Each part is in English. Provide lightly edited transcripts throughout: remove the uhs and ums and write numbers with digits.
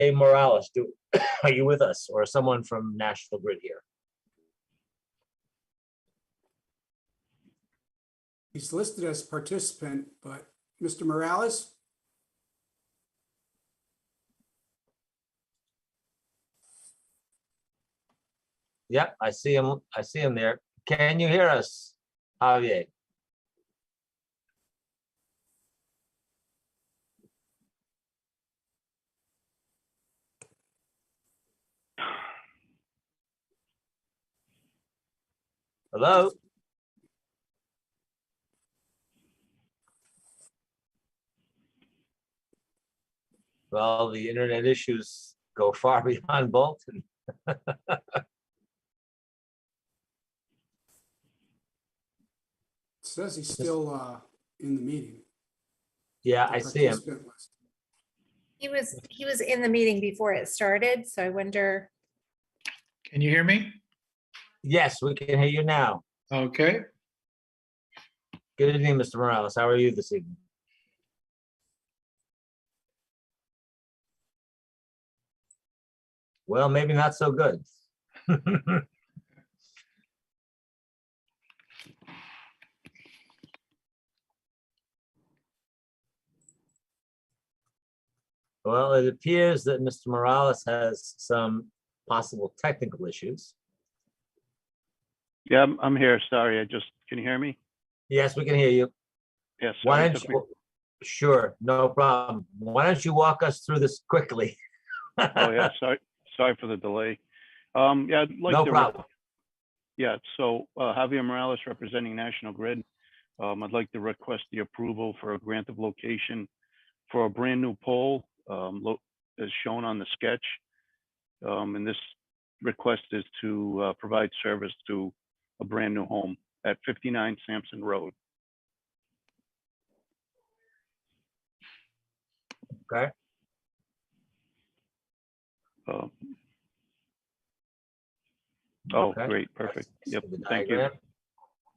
Hey, Morales, are you with us or someone from National Grid here? He's listed as participant, but Mr. Morales? Yep, I see him. I see him there. Can you hear us, Javier? Hello? Well, the internet issues go far beyond Bolton. It says he's still in the meeting. Yeah, The I see him. participant list. He was in the meeting before it started, so I wonder. Can you hear me? Yes, we can hear you now. Okay. Good evening, Mr. Morales. How are you this evening? Well, maybe not so good. Well, it appears that Mr. Morales has some possible technical issues. Yeah, I'm here. Sorry, can you hear me? Yes, we can hear you. Yes. Why don't you? Sure, no problem. Why don't you walk us through this quickly? Oh yeah, sorry for the delay. Yeah, I'd like No to. problem. Yeah, so Javier Morales representing National Grid. I'd like to request the approval for a grant of location for a brand new pole as shown on the sketch. And this request is to provide service to a brand new home at 59 Sampson Road. Okay. Oh, Okay. great, perfect. Let's Yep, see the thank you. diagram.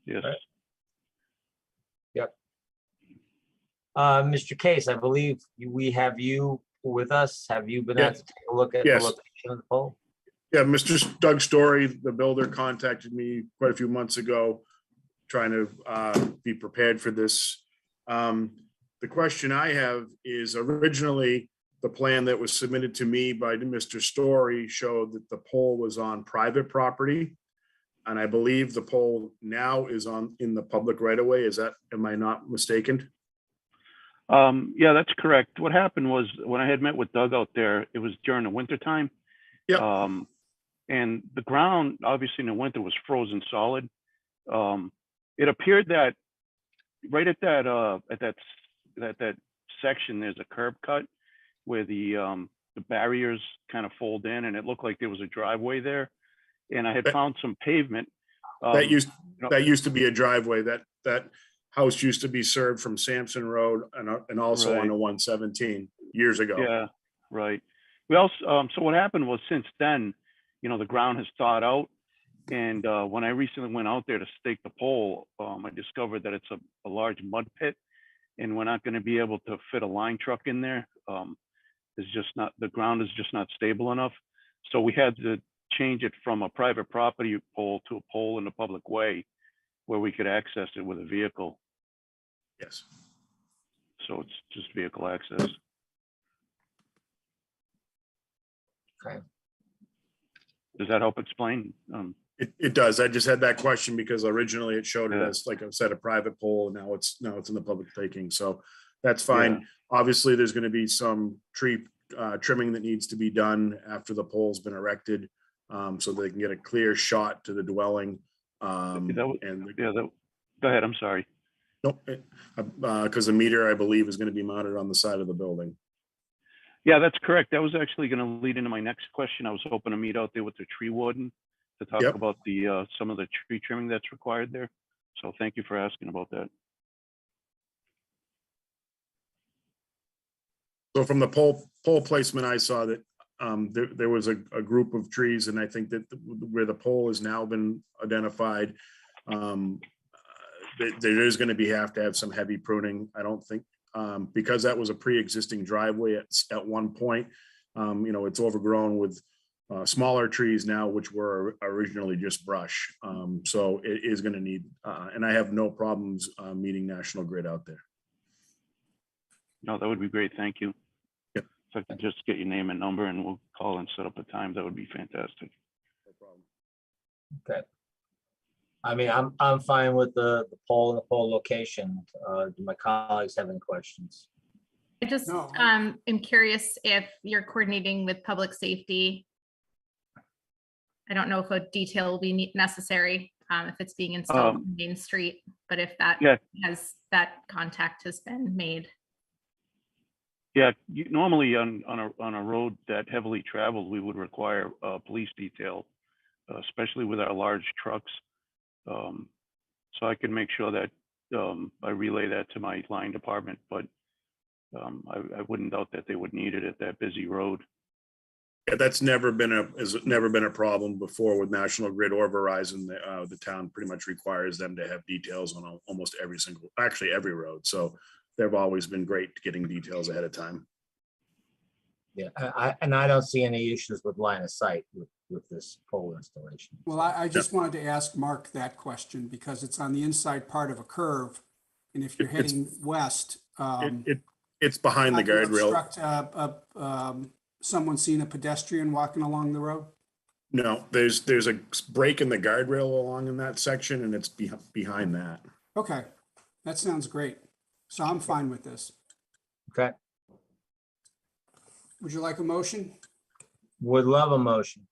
Yes. Okay. Yep. Mr. Case, I believe we have you with us. Have you been out to take a look at the Yes. location of the pole? Yeah, Mr. Doug Story, the builder, contacted me quite a few months ago, trying to be prepared for this. The question I have is, originally, the plan that was submitted to me by Mr. Story showed that the pole was on private property. And I believe the pole now is in the public right of way. Am I not mistaken? Yeah, that's correct. What happened was when I had met with Doug out there, it was during the winter time. Yep. And the ground, obviously in the winter, was frozen solid. It appeared that right at that section, there's a curb cut where the barriers kind of fold in, and it looked like there was a driveway there. And I had found some pavement. That used to be a driveway. That house used to be served from Sampson Road and also on the 117 years ago. Yeah, right. We also, so what happened was, since then, the ground has thawed out. And when I recently went out there to stake the pole, I discovered that it's a large mud pit, and we're not going to be able to fit a line truck in there. The ground is just not stable enough. So we had to change it from a private property pole to a pole in a public way where we could access it with a vehicle. Yes. So it's just vehicle access. Okay. Does that help explain? It does. I just had that question because originally it showed it Yeah. as, like I said, a private pole. And now it's in the public taking. So that's fine. Yeah. Obviously, there's going to be some tree trimming that needs to be done after the pole's been erected, so they can get a clear shot to the dwelling. Go ahead. I'm sorry. Nope, because the meter, I believe, is going to be mounted on the side of the building. Yeah, that's correct. That was actually going to lead into my next question. I was hoping to meet out there with the tree warden to talk Yep. about the some of the tree trimming that's required there. So thank you for asking about that. So from the pole placement, I saw that there was a group of trees, and I think that where the pole has now been identified, there is going to have to have some heavy pruning. I don't think, because that was a pre-existing driveway at one point, It's overgrown with smaller trees now, which were originally just brush. So it is going to need, and I have no problems meeting National Grid out there. No, that would be great. Thank you. Yep. If I could just get your name and number and we'll call and set up a time, that would be fantastic. No problem. Okay. I mean, I'm fine with the pole and the pole location. Do my colleagues have any questions? I just No. am curious if you're coordinating with public safety. I don't know if a detail will be necessary if it's being installed on Main Street, but if that Yeah. that contact has been made. Yeah, normally on a road that heavily traveled, we would require a police detail, especially with our large trucks. So I can make sure that I relay that to my line department, but I wouldn't doubt that they would need it at that busy road. Yeah, that's never been a problem before with National Grid or Verizon. The town pretty much requires them to have details on almost actually every road. So they've always been great getting details ahead of time. Yeah, I don't see any issues with line of sight with this pole installation. Well, I just wanted to ask Mark that question because it's on the inside part of a curve. And if you're It's- heading west, It's behind the not gonna guardrail. obstruct, someone seeing a pedestrian walking along the road? No, there's a break in the guardrail along in that section, and it's behind that. Okay, that sounds great. So I'm fine with this. Okay, Would you like a motion? would love a motion.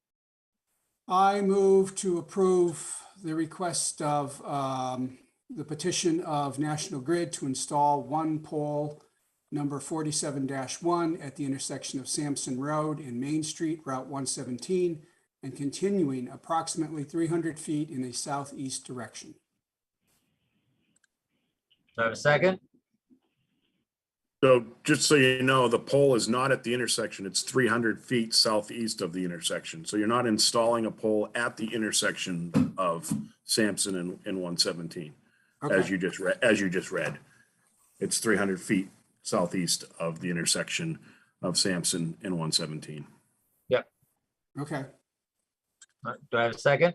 I move to approve the request of the petition of National Grid to install one pole number 47-1 at the intersection of Sampson Road and Main Street, Route 117, and continuing approximately 300 feet in a southeast direction. Do I have a second? So just so you know, the pole is not at the intersection. It's 300 feet southeast of the intersection. So you're not installing a pole at the intersection of Sampson and 117, as Okay, you just read. It's 300 feet southeast of the intersection of Sampson and 117. okay. Do I have a second?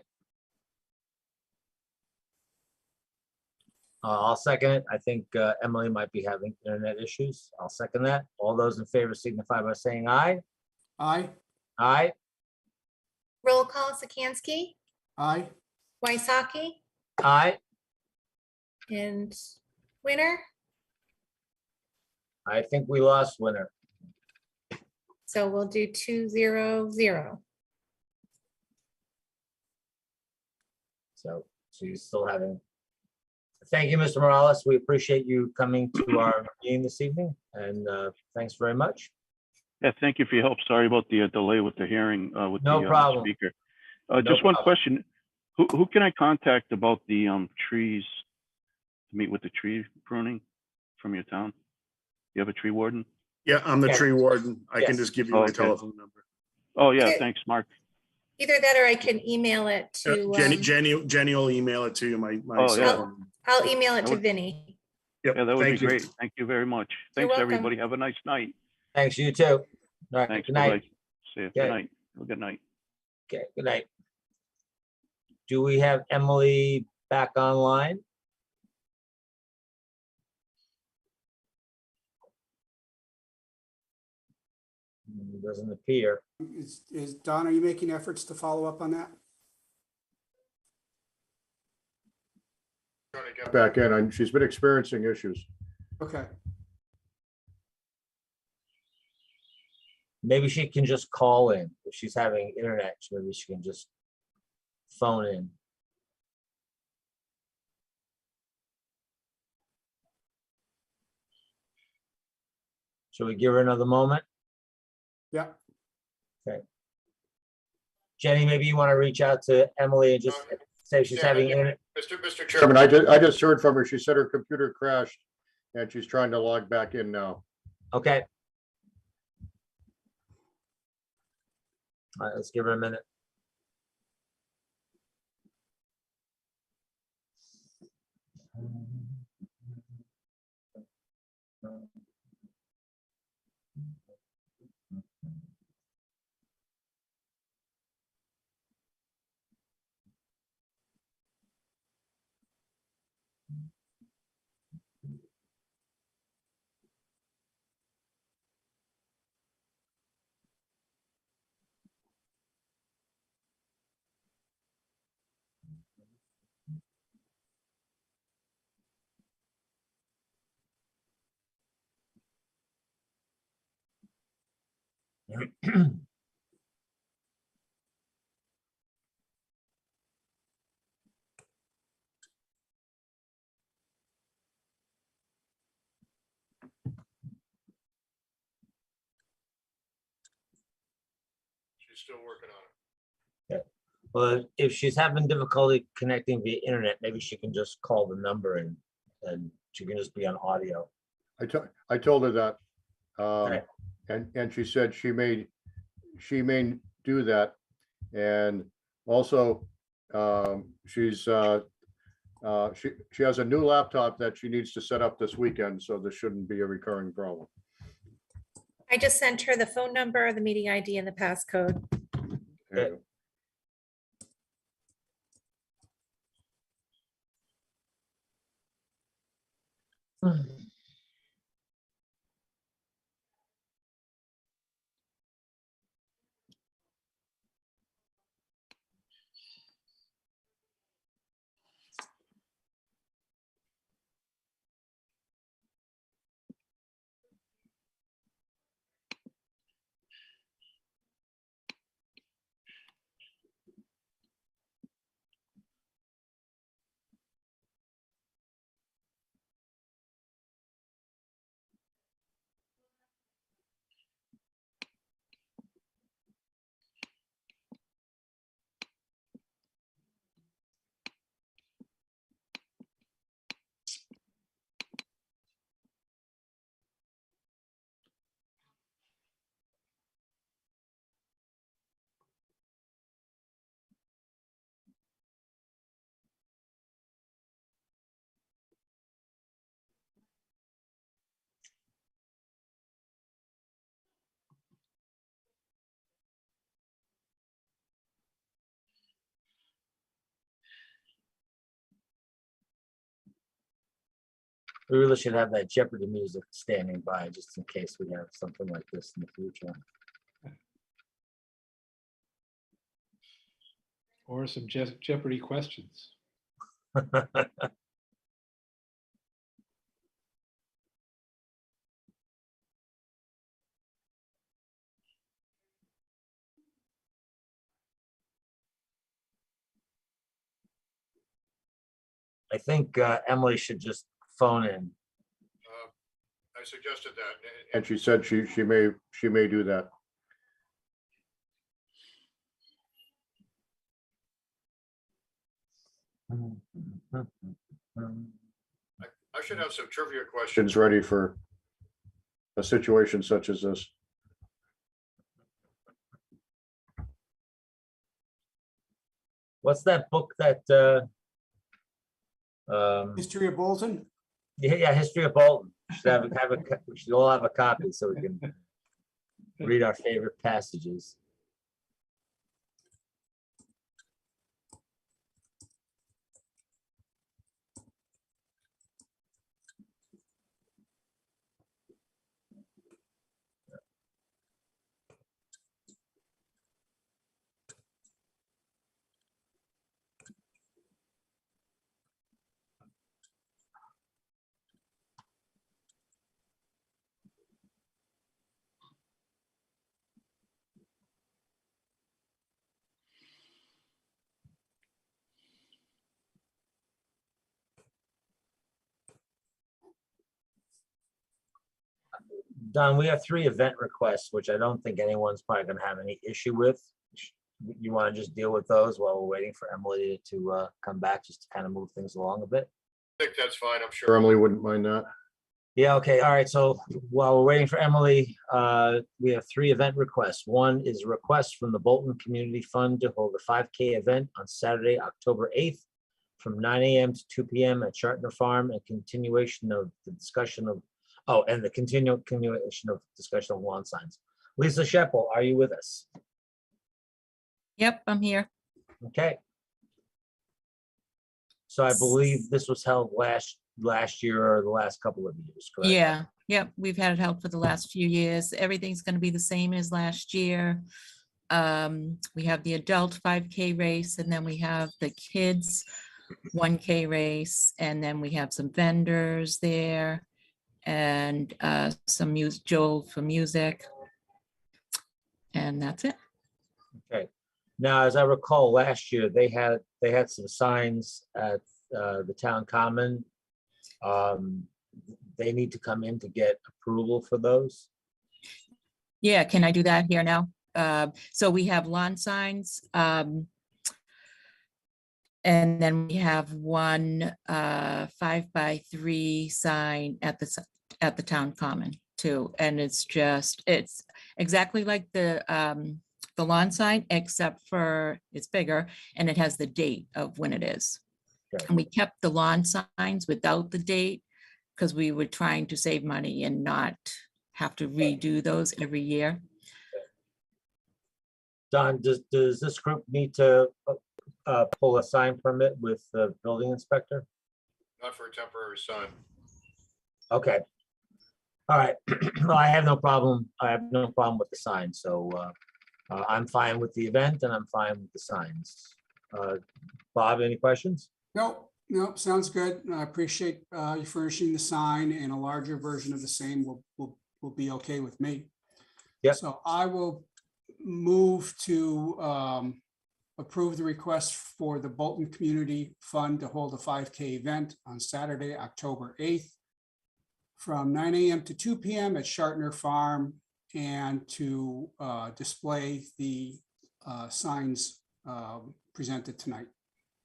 I'll second it. I think Emily might be having internet issues. I'll second that. All those in favor signify by saying aye. Aye, Aye. Roll call, Sikansky, aye. Waisaki, Aye. and Winner. I think we lost Winner. So we'll do 2-0-0. So she's still having. Thank you, Mr. Morales. We appreciate you coming to our meeting this evening, and thanks very much. Yeah, thank you for your help. Sorry about the delay with the hearing with No the problem. speaker. No Just one problem. question. Who can I contact about the trees, to meet with the tree pruning from your town? You have a tree warden? Yeah, I'm the Yes. tree warden. I can Yes. just give you my Okay. telephone number. Oh, yeah, Okay. thanks, Mark. Either that or I can email it to, Jenny will email it to you. My Oh, cell yeah. phone. I'll email it That to would- Vinny. Yep, Yeah, that would be thank you. great. Thank you very much. You're Thanks, welcome. everybody. Have a nice night. Thanks, you too. All right, Thanks. good night. Bye-bye. See you. Okay. Good night. Have a good night. Okay, good night. Do we have Emily back online? Doesn't appear. Is Don, are you making efforts to follow up on that? Trying to get back in, and she's been experiencing issues. Okay, Maybe she can just call in. If she's having internet, maybe she can just phone in. Shall we give her another moment? yeah. Jenny, maybe you want to reach out to Emily and just say she's having internet. Mr. Chairman, I just heard from her. She said her computer crashed and she's trying to log back in now. Okay. All right, let's give her a minute. She's still working on it. Well, if she's having difficulty connecting via internet, maybe she can just call the number and she can just be on audio. I told her that. Okay. And she said she may do that. And also, she has a new laptop that she needs to set up this weekend, so this shouldn't be a recurring problem. I just sent her the phone number, the meeting ID and the passcode. There you go. We really should have that Jeopardy music standing by just in case we have something like this in the future. Or some Jeopardy questions. I think Emily should just phone in. I suggested that. And she said she may do that. I should have some trivia questions. Questions ready for a situation such as this. What's that book that History of Bolton? yeah, History of Bolton. We should all have a copy so we can read our favorite passages. Don, we have 3 event requests, which I don't think anyone's probably gonna have any issue with. You want to just deal with those while we're waiting for Emily to come back, just to kind of move things along a bit? I think that's fine. I'm sure. Sure, Emily wouldn't mind that. Yeah, okay, all right, so while we're waiting for Emily, we have 3 event requests. One is a request from the Bolton Community Fund to hold a 5K event on Saturday, October 8th from 9 a.m. to 2 p.m. at Chartner Farm, and continuation of the discussion of, and the continuation of discussion of lawn signs. Lisa Sheppel, are you with us? Yep, I'm here. Okay. So I believe this was held last year or the last couple of years, correct? Yeah, yep, we've had it held for the last few years. Everything's gonna be the same as last year. We have the adult 5K race, and then we have the kids 1K race, and then we have some vendors there and some Joel for music. And that's it. Okay. Now, as I recall, last year, they had some signs at the town common. They need to come in to get approval for those. Yeah, can I do that here now? So we have lawn signs. And then we have one 5x3 sign at the town common too. And it's exactly like the lawn sign, except for it's bigger and it has the date of when it is. Okay. And we kept the lawn signs without the date because we were trying to save money and not have to redo those every year. Don, does this group need to pull a sign permit with the building inspector? Not for a temporary sign. Okay. All right. Well, I have no problem. I have no problem with the sign. So I'm fine with the event and I'm fine with the signs. Bob, any questions? Nope, nope, sounds good. I appreciate you furnishing the sign, and a larger version of the same will be okay with me. Yep. So I will move to approve the request for the Bolton Community Fund to hold a 5K event on Saturday, October 8th from 9 a.m. to 2 p.m. at Shartner Farm, and to display the signs presented tonight.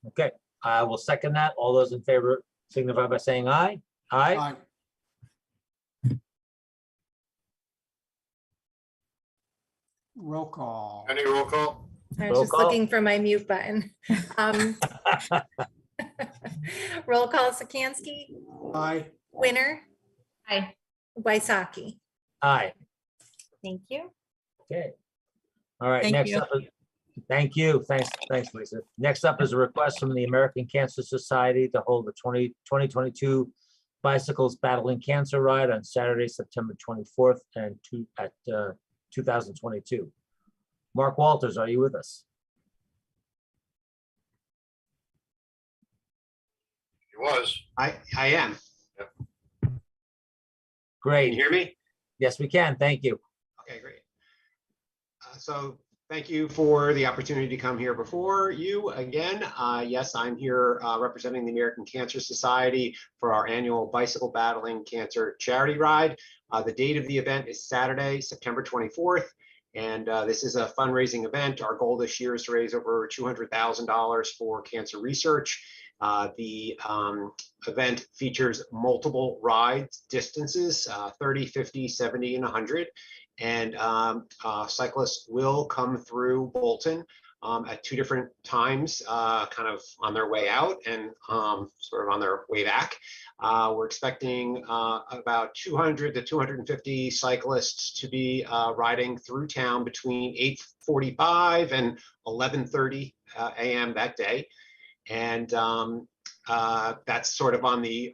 Okay, I will second that. All those in favor signify by saying aye. Aye. Aye. Roll call. Any roll call? I Roll was just call. looking for my mute button. Roll call, Sikansky, Aye. Winner, Hi. Waisaki. Aye. Thank you. Okay. All right, Thank next you. up, thank you. Thanks, Lisa. Next up is a request from the American Cancer Society to hold the 2022 Bicycles Battling Cancer Ride on Saturday, September 24th and 2022. Mark Walters, are you with us? He was. I am. Can you Great. hear me? Yes, we can. Thank you. Okay, great. So thank you for the opportunity to come here before you again. Yes, I'm here representing the American Cancer Society for our annual Bicycle Battling Cancer Charity Ride. The date of the event is Saturday, September 24th. And this is a fundraising event. Our goal this year is to raise over $200,000 for cancer research. The event features multiple ride distances, 30, 50, 70, and 100. And cyclists will come through Bolton at two different times, kind of on their way out and sort of on their way back. We're expecting about 200 to 250 cyclists to be riding through town between 8:45 and 11:30 a.m. that day. And that's sort of on the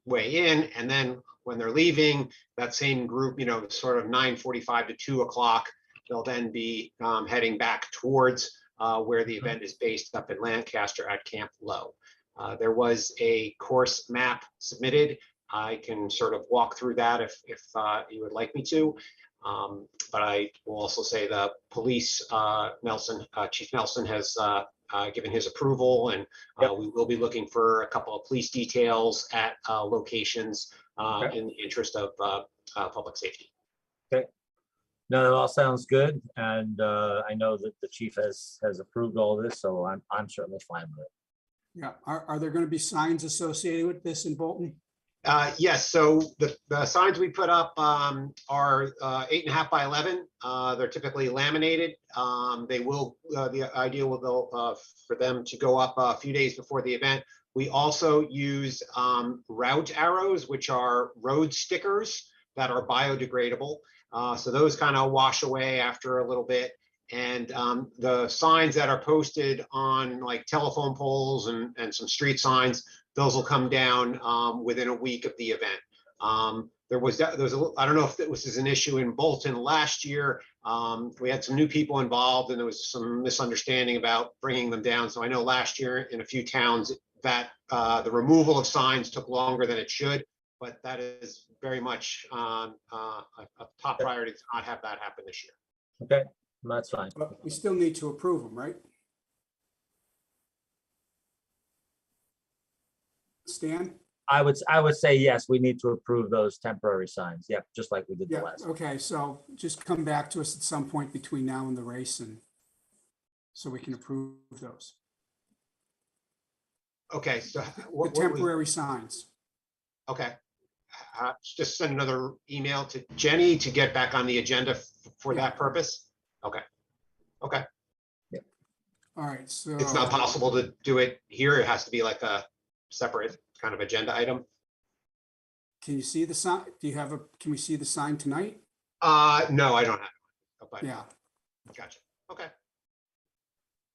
way in. And then when they're leaving, that same group, sort of 9:45 to 2 o'clock, they'll then be heading back towards where the event is based up in Lancaster at Camp Low. There was a course map submitted. I can sort of walk through that if you would like me to. But I will also say the police, Chief Nelson has given his approval, and we will be looking for a couple of police details at locations in the interest of public safety. Okay. No, that all sounds good. And I know that the chief has approved all this, so I'm certainly fine with it. Yeah, are there going to be signs associated with this in Bolton? Yes, so the signs we put up are 8.5 by 11. They're typically laminated. The idea will for them to go up a few days before the event. We also use route arrows, which are road stickers that are biodegradable. So those kind of wash away after a little bit. And the signs that are posted on like telephone poles and some street signs, those will come down within a week of the event. There was I don't know if this is an issue in Bolton last year. We had some new people involved, and there was some misunderstanding about bringing them down. So I know last year in a few towns that the removal of signs took longer than it should, but that is very much a top priority to not have that happen this year. Okay, that's fine. But we still need to approve them, right? Stan? I would say yes, we need to approve those temporary signs. Yep, just like we did the Yeah, last. okay, so just come back to us at some point between now and the race and so we can approve those. Okay, so The what we- temporary signs. okay. Just send another email to Jenny to get back on the agenda for Yeah. that purpose. Okay. Okay. All right, so. It's not possible to do it here. It has to be like a separate kind of agenda item. Can you see the sign? Do you have can we see the sign tonight? No, I don't have. it, But Yeah, gotcha. Okay.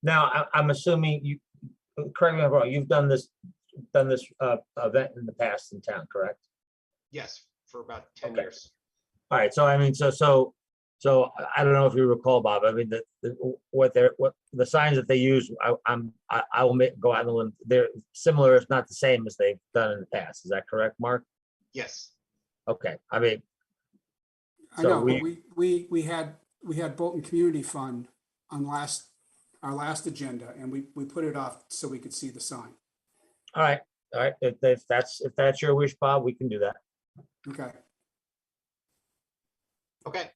Now, I'm assuming you, correct me if I'm wrong, you've done this event in the past in town, correct? Yes, for about 10 Okay. years. All right, so I mean, so I don't know if you recall, Bob, I mean, what the signs that they use, I will go out and they're similar, if not the same as they've done in the past. Is that correct, Mark? Yes. Okay, I mean, I So know, but we had Bolton Community Fund on our last agenda and we put it off so we could see the sign. all right, if that's your wish, Bob, we can do that. Okay, Okay.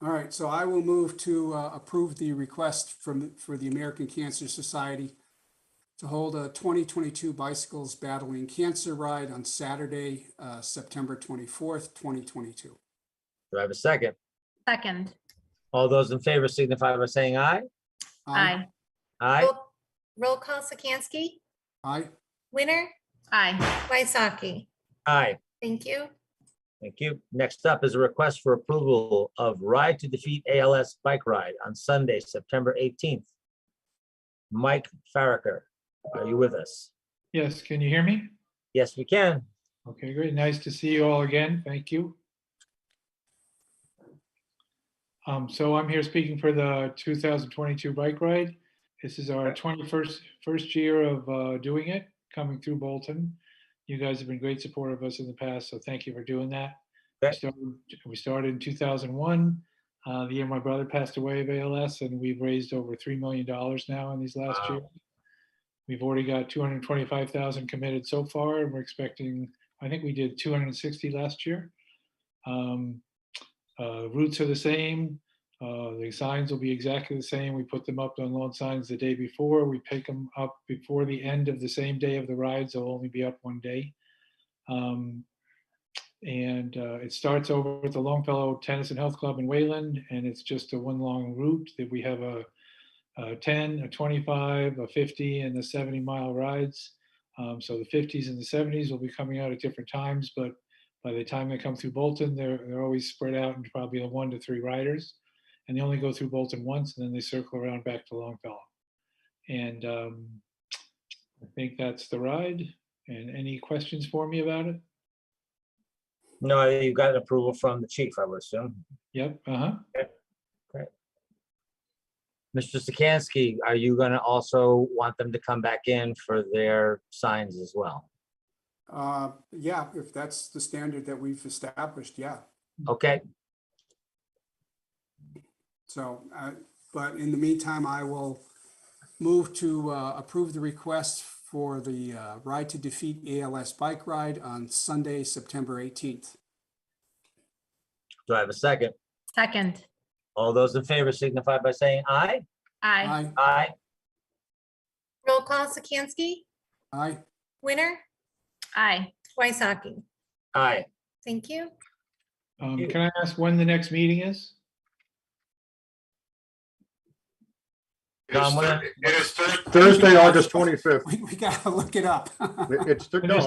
all right, so I will move to approve the request for the American Cancer Society to hold a 2022 Bicycles Battling Cancer Ride on Saturday, September 24th, 2022. Do I have a second? Second. All those in favor signify by saying aye. Aye. Aye, Roll call Sikansky, Aye, Winner, Aye. Waisaki. aye. Thank you. Thank you. Next up is a request for approval of Ride to Defeat ALS bike ride on Sunday, September 18th. Mike Farraker, are you with us? Yes, can you hear me? Yes, we can. Okay, great. Nice to see you all again. Thank you. So I'm here speaking for the 2022 bike ride. This is our 21st year of doing it, coming through Bolton. You guys have been great support of us in the past, so thank you for doing that. Okay. We started in 2001, the year my brother passed away of ALS, and we've raised over $3 million now in these last Wow. years. We've already got 225,000 committed so far, and we're expecting, I think we did 260 last year. Routes are the same. The signs will be exactly the same. We put them up on lawn signs the day before. We pick them up before the end of the same day of the rides. They'll only be up one day. It starts over at the Longfellow Tennis and Health Club in Wayland, and it's just a one long route that we have a 10, a 25, a 50, and the 70-mile rides. So the 50s and the 70s will be coming out at different times, but by the time they come through Bolton, they're always spread out into probably 1 to 3 riders. And they only go through Bolton once, and then they circle around back to Longfellow. And I think that's the ride. And any questions for me about it? No, you got an approval from the chief, I would assume. Yep, Mr. Sikansky, are you gonna also want them to come back in for their signs as well? yeah, if that's the standard that we've established, yeah. Okay, So, but in the meantime, I will move to approve the request for the Ride to Defeat ALS bike ride on Sunday, September 18th. do I have a second? Second. All those in favor signify by saying aye. Aye. Aye, Aye, Roll call Sikansky, aye. Winner, Aye. Waisaki. aye. Thank you. Can I ask when the next meeting is? John, what- Thursday, August 25th. We gotta look it up. It's, no,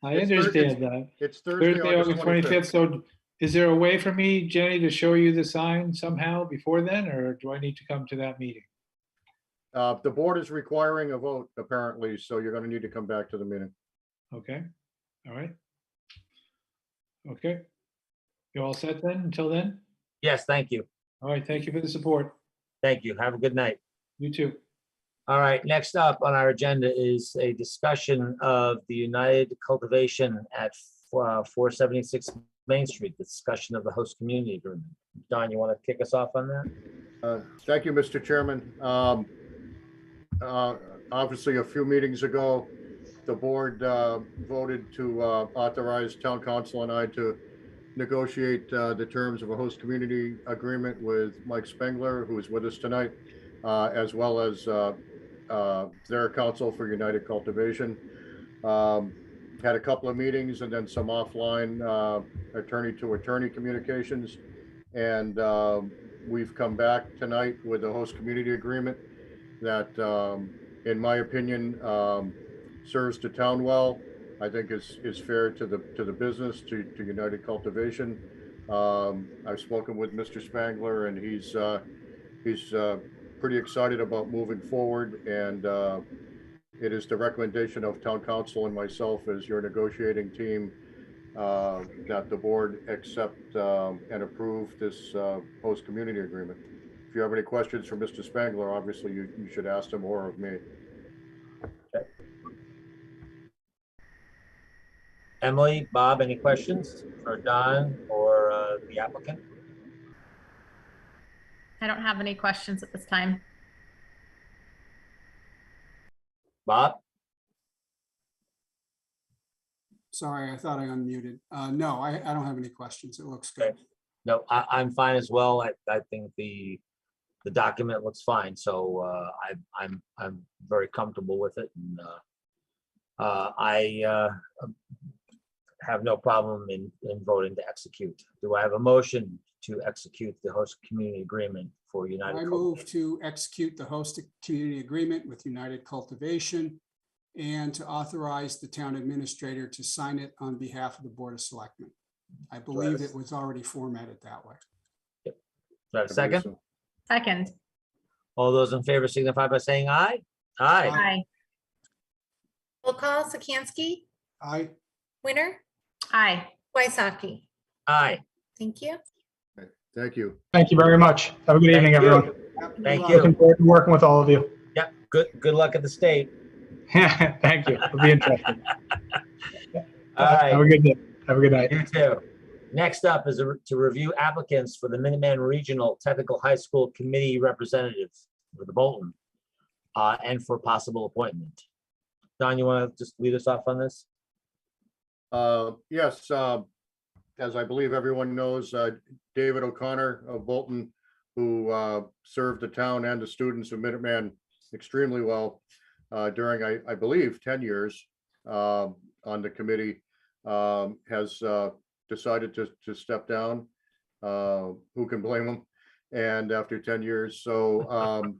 I understand that. it's Thursday, August 25th. So is there a way for me, Jenny, to show you the sign somehow before then, or do I need to come to that meeting? The board is requiring a vote apparently, so you're gonna need to come back to the meeting. Okay, all right. Okay. You all set then, until then? Yes, thank you. All right, thank you for the support. Thank you. Have a good night. You too. All right, next up on our agenda is a discussion of the United Cultivation at 476 Main Street, the discussion of the host community agreement. Don, you want to kick us off on that? Thank you, Mr. Chairman. Obviously, a few meetings ago, the board voted to authorize town council and I to negotiate the terms of a host community agreement with Mike Spengler, who is with us tonight, as well as their counsel for United Cultivation. Had a couple of meetings and then some offline attorney to attorney communications. And we've come back tonight with a host community agreement that, in my opinion, serves the town well. I think is fair to the business, to United Cultivation. I've spoken with Mr. Spangler, and he's pretty excited about moving forward. And it is the recommendation of town council and myself as your negotiating team that the board accept and approve this host community agreement. If you have any questions for Mr. Spangler, obviously you should ask him or of me. Emily, Bob, any questions for Don or the applicant? I don't have any questions at this time. Bob? Sorry, I thought I unmuted. No, I don't have any questions. It looks good. No, I'm fine as well. I think the document looks fine, so I'm very comfortable with it, and I have no problem in voting to execute. Do I have a motion to execute the host community agreement for United I Cultivation? move to execute the host community agreement with United Cultivation and to authorize the town administrator to sign it on behalf of the Board of Selectmen. I believe it was already formatted that way. Do I have a second? Second. All those in favor signify by saying aye. Aye. Aye. Roll call, Sikansky, Aye. Winter, Aye. Waisaki. Aye. Thank you. Thank you. Thank you very much. Have a good evening, Thank you. everyone. Thank Looking you. forward to working with all of you. Yep. Good luck at the state. Thank you. It'll be interesting. All right. Have a good day. Have a good night. You too. Next up is to review applicants for the Minuteman Regional Technical High School Committee representative for the Bolton and for possible appointment. Don, you want to just lead us off on this? Yes, as I believe everyone knows, David O'Connor of Bolton, who served the town and the students of Minuteman extremely well during, I believe, 10 years on the committee, has decided to step down. Who can blame him? And after 10 years, so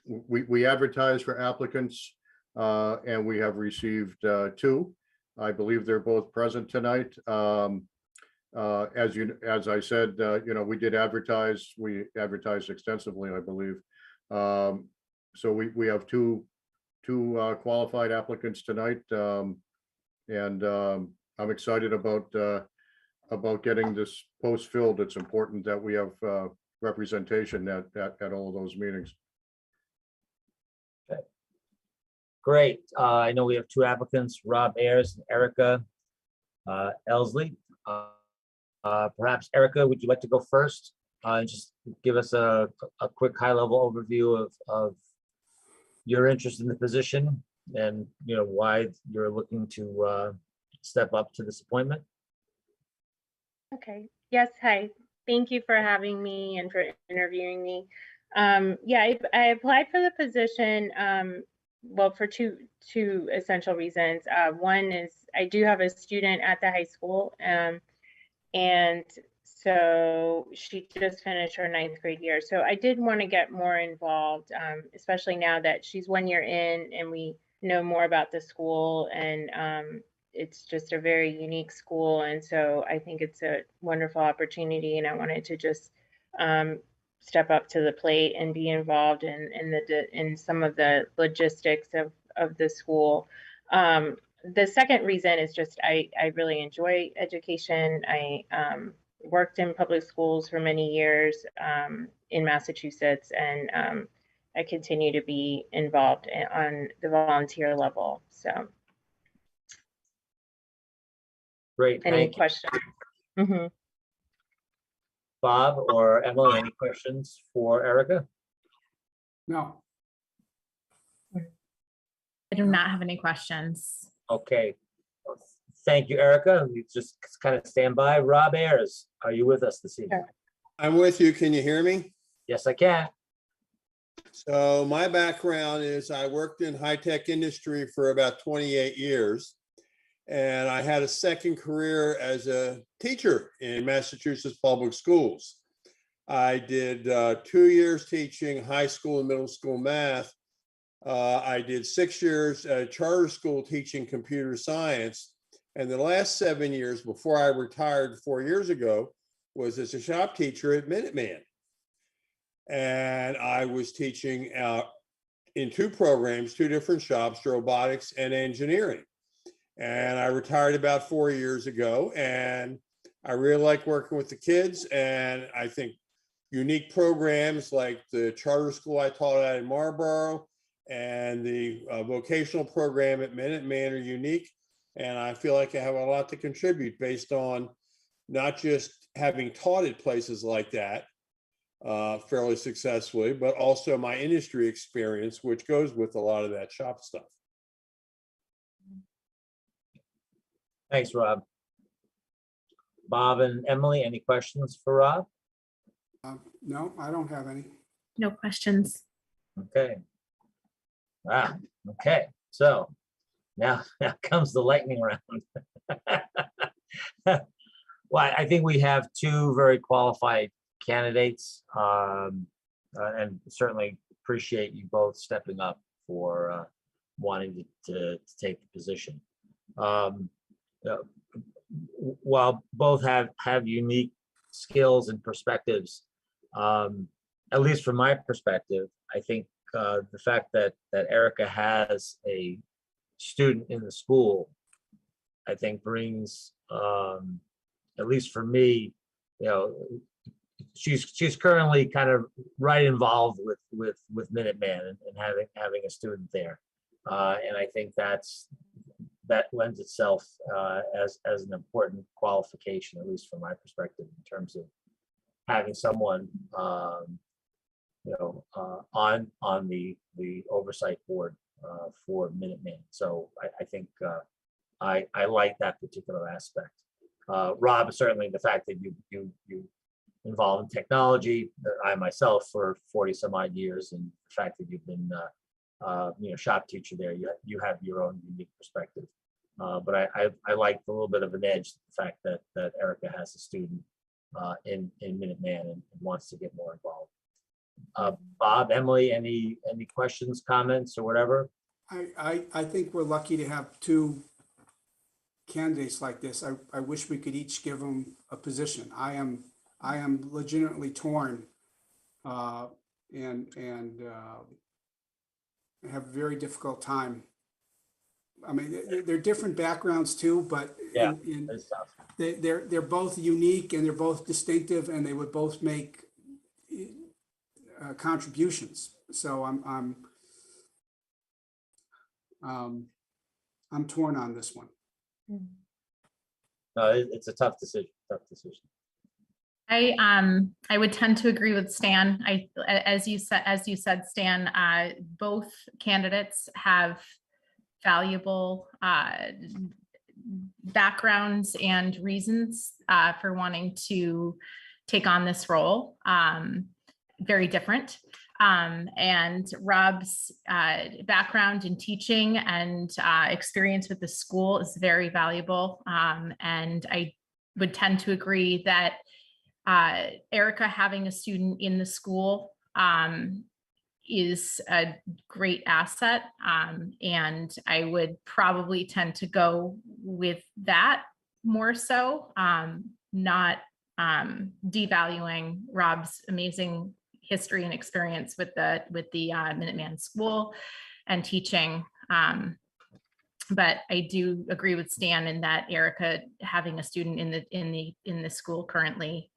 we advertised for applicants and we have received 2. I believe they're both present tonight. As I said, we did advertise. We advertised extensively, I believe. So we have two qualified applicants tonight, and I'm excited about getting this post filled. It's important that we have representation at all of those meetings. Great. I know we have 2 applicants, Rob Ayers and Erica Elsley. Perhaps Erica, would you like to go first? Just give us a quick high-level overview of your interest in the position and why you're looking to step up to this appointment. Okay. Yes. Hi. Thank you for having me and for interviewing me. Yeah, I applied for the position. Well, for two essential reasons. One is I do have a student at the high school, and so she just finished her 9th grade year. So I did want to get more involved, especially now that she's 1 year in and we know more about the school, and it's just a very unique school. And so I think it's a wonderful opportunity, and I wanted to just step up to the plate and be involved in some of the logistics of the school. The second reason is just I really enjoy education. I worked in public schools for many years in Massachusetts, and I continue to be involved on the volunteer level. So, Great. any Thank you. questions? Mm-hmm. Bob or Emily, any questions for Erica? No, I do not have any questions. Okay. Thank you, Erica. You just kind of stand by. Rob Ayers, are you with us this evening? I'm with you. Can you hear me? Yes, I can. So my background is I worked in high-tech industry for about 28 years. And I had a second career as a teacher in Massachusetts public schools. I did 2 years teaching high school and middle school math. I did 6 years at a charter school teaching computer science. And the last 7 years before I retired 4 years ago was as a shop teacher at Minuteman. And I was teaching in 2 programs, 2 different shops, robotics and engineering. And I retired about 4 years ago, and I really like working with the kids. And I think unique programs like the charter school I taught at in Marlborough and the vocational program at Minuteman are unique. And I feel like I have a lot to contribute based on not just having taught at places like that fairly successfully, but also my industry experience, which goes with a lot of that shop stuff. Thanks, Rob. Bob and Emily, any questions for Rob? no, I don't have any. No questions. Okay. Wow. Okay. So now comes the lightning round. Well, I think we have 2 very qualified candidates, and certainly appreciate you both stepping up for wanting to take the position. While both have unique skills and perspectives, at least from my perspective, I think the fact that Erica has a student in the school, I think brings, at least for me, she's currently kind of right involved with Minuteman and having a student there, and I think that lends itself as an important qualification, at least from my perspective, in terms of having someone on the oversight board for Minuteman. So I think I like that particular aspect. Rob, certainly the fact that you involved in technology, I myself for 40 some odd years, and the fact that you've been shop teacher there, you have your own unique perspective. But I like a little bit of an edge, the fact that Erica has a student in Minuteman and wants to get more involved. Bob, Emily, any questions, comments, or whatever? I think we're lucky to have 2 candidates like this. I wish we could each give them a position. I am legitimately torn and have a very difficult time. I mean, they're different backgrounds too, but Yeah, they're both unique and they're both distinctive, and they would both make contributions. So I'm torn on this one. No, it's a tough decision. I would tend to agree with Stan. As you said, Stan, both candidates have valuable backgrounds and reasons for wanting to take on this role. Very different. And Rob's background in teaching and experience with the school is very valuable. And I would tend to agree that Erica having a student in the school is a great asset. And I would probably tend to go with that more so, not devaluing Rob's amazing history and experience with the Minuteman School and teaching. But I do agree with Stan in that Erica having a student in the school currently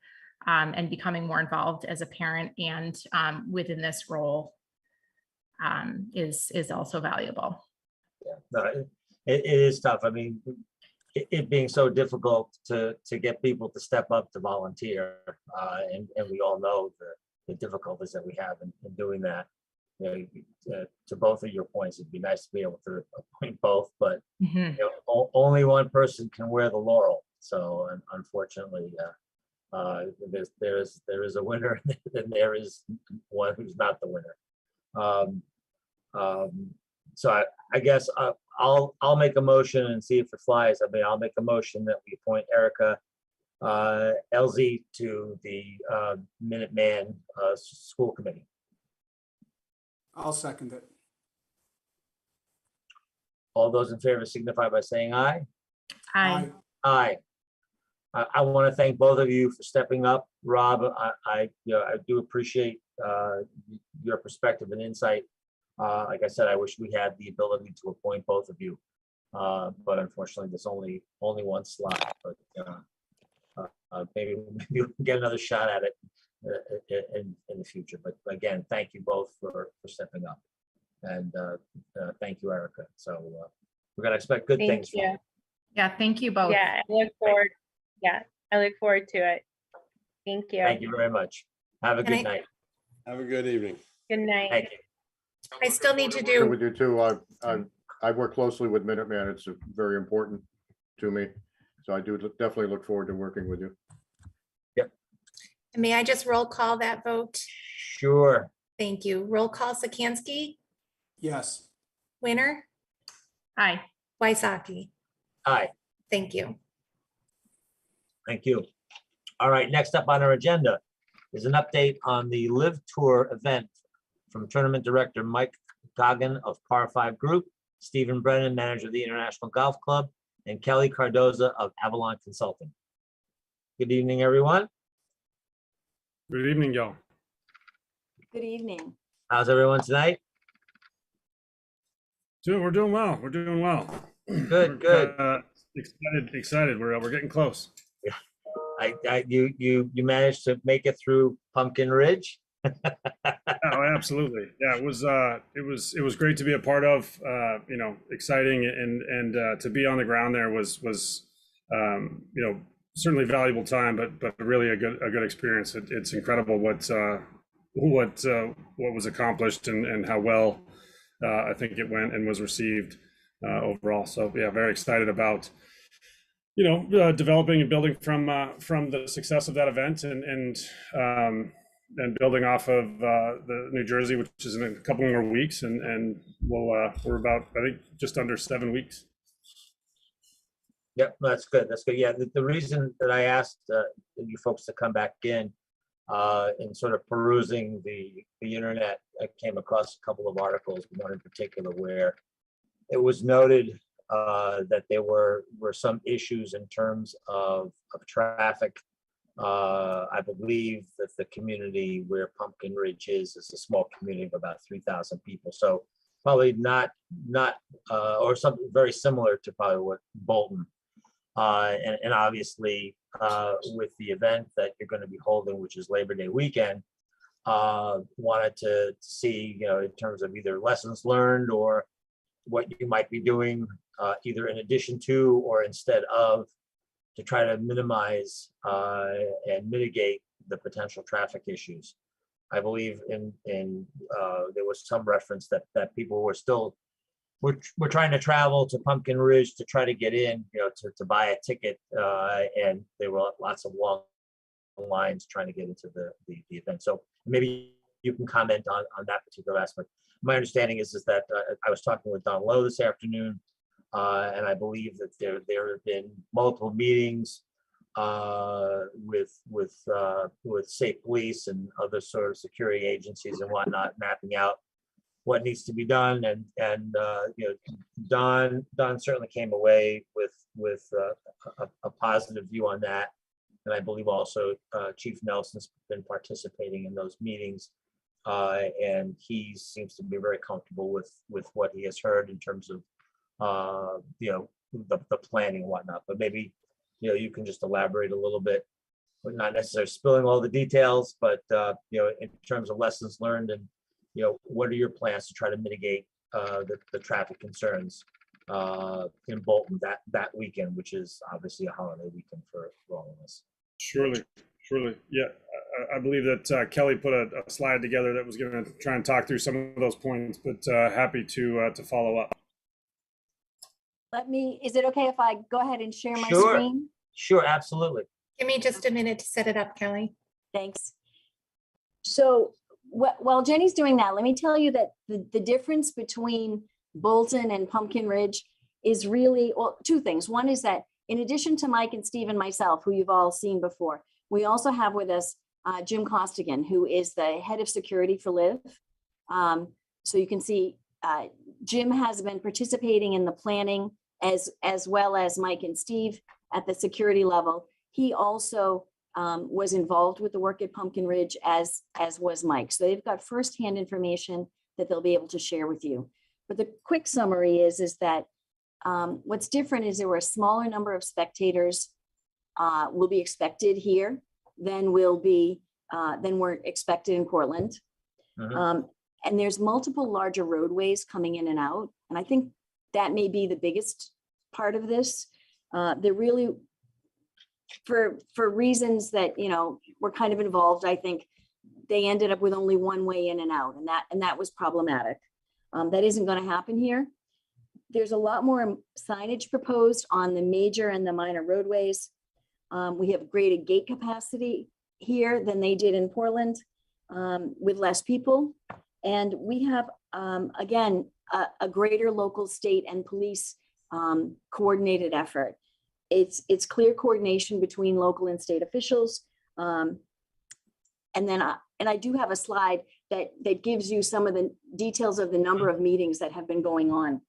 and becoming more involved as a parent and within this role is also valuable. Yeah, no, it is tough. I mean, it being so difficult to get people to step up to volunteer. And we all know the difficulties that we have in doing that. You know, to both of your points, it'd be nice to be able to appoint both, but you know, only one person can wear the laurel. So unfortunately, there is a winner and there is one who's not the winner. So I guess I'll make a motion and see if it flies. I mean, I'll make a motion that we appoint Erica LZ to the Minuteman School Committee. I'll second it. All those in favor signify by saying aye. Aye. Aye. I want to thank both of you for stepping up. Rob, I do appreciate your perspective and insight. Like I said, I wish we had the ability to appoint both of you, but unfortunately, there's only one slot. But maybe we can get another shot at it in the future. But again, thank you both for stepping up, and thank you, Erica. So we're gonna expect good things. Thank you. Yeah, thank you both. Yeah, I look forward. Yeah, I look forward to it. Thank you. Thank you very much. Have a And good night. Have a good evening. Good night. Thank you. I still need to Good do, with you too. I work closely with Minuteman. It's very important to me. So I do definitely look forward to working with you. may I just roll call that vote? Sure. Thank you. Roll call Sikansky, Yes. Winner, Aye. Waisaki. Aye. Thank you. Thank you. All right, next up on our agenda is an update on the Live Tour event from Tournament Director Mike Goggin of Par 5 Group, Stephen Brennan, manager of the International Golf Club, and Kelly Cardoza of Avalon Consulting. Good evening, everyone. Good evening, y'all. Good evening. How's everyone tonight? We're doing well. We're doing well. Good, good. Excited. We're getting close. You managed to make it through Pumpkin Ridge? Oh, absolutely. Yeah, it was great to be a part of. Exciting and to be on the ground there was certainly valuable time, but really a good experience. It's incredible what was accomplished and how well I think it went and was received overall. So yeah, very excited about developing and building from the success of that event and building off of the New Jersey, which is in a couple more weeks, and we're about, I think, just under 7 weeks. Yep, that's good. That's good. Yeah, the reason that I asked you folks to come back in sort of perusing the internet, I came across a couple of articles, one in particular where it was noted that there were some issues in terms of traffic. I believe that the community where Pumpkin Ridge is a small community of about 3,000 people. So probably not or something very similar to probably what Bolton. And obviously with the event that you're going to be holding, which is Labor Day weekend, wanted to see, in terms of either lessons learned or what you might be doing either in addition to or instead of, to try to minimize and mitigate the potential traffic issues. I believe in there was some reference that people were still, we're trying to travel to Pumpkin Ridge to try to get in, to buy a ticket, and there were lots of long lines trying to get into the event. So maybe you can comment on that particular aspect. My understanding is that I was talking with Don Lowe this afternoon, and I believe that there have been multiple meetings with state police and other sort of security agencies and whatnot, mapping out what needs to be done. And Don certainly came away with a positive view on that. And I believe also Chief Nelson's been participating in those meetings. And he seems to be very comfortable with what he has heard in terms of the planning and whatnot. But maybe you can just elaborate a little bit, but not necessarily spilling all the details, but in terms of lessons learned and what are your plans to try to mitigate the traffic concerns in Bolton that weekend, which is obviously a holiday weekend for all of us. Surely. Yeah, I believe that Kelly put a slide together that was going to try and talk through some of those points, but happy to follow up. Is it okay if I go ahead and share my Sure. screen? Sure, absolutely. Give me just a minute to set it up, Kelly. Thanks. So while Jenny's doing that, let me tell you that the difference between Bolton and Pumpkin Ridge is really, well, two things. One is that in addition to Mike and Steve and myself, who you've all seen before, we also have with us Jim Costigan, who is the head of security for LIV. So you can see Jim has been participating in the planning as well as Mike and Steve at the security level. He also was involved with the work at Pumpkin Ridge as was Mike. So they've got firsthand information that they'll be able to share with you. But the quick summary is that what's different is there were a smaller number of spectators will be expected here than were expected in Portland. And there's multiple larger roadways coming in and out. And I think that may be the biggest part of this. They're really, for reasons that, you know, were kind of involved, I think they ended up with only one way in and out, and that was problematic. That isn't going to happen here. There's a lot more signage proposed on the major and the minor roadways. We have greater gate capacity here than they did in Portland, with less people. And we have, again, a greater local, state, and police coordinated effort. It's clear coordination between local and state officials. And I do have a slide that gives you some of the details of the number of meetings that have been going on.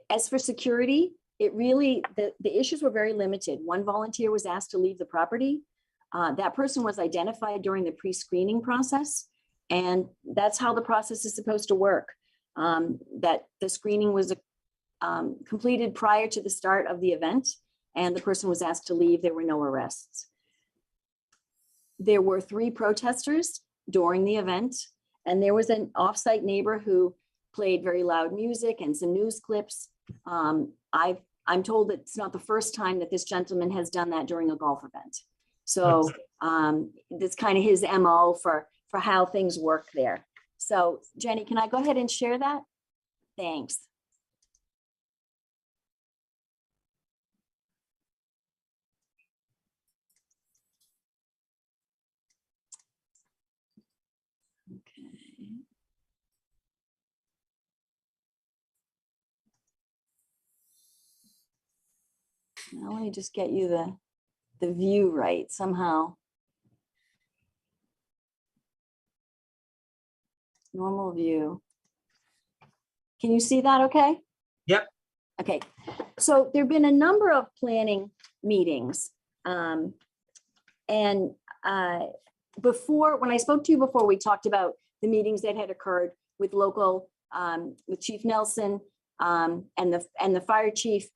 As for security, it really, the issues were very limited. One volunteer was asked to leave the property. That person was identified during the pre-screening process, and that's how the process is supposed to work. That the screening was completed prior to the start of the event, and the person was asked to leave. There were no arrests. There were 3 protesters during the event, and there was an off-site neighbor who played very loud music and some news clips. I'm told that it's not the first time that this gentleman has done that during a golf event. So that's kind of his MO for how things work there. So Jenny, can I go ahead and share that? Thanks. Okay. Now let me just get you the view right somehow. Normal view. Can you see that okay? Yep. Okay, so there've been a number of planning meetings. Before, when I spoke to you before, we talked about the meetings that had occurred with local, with Chief Nelson and the fire chief,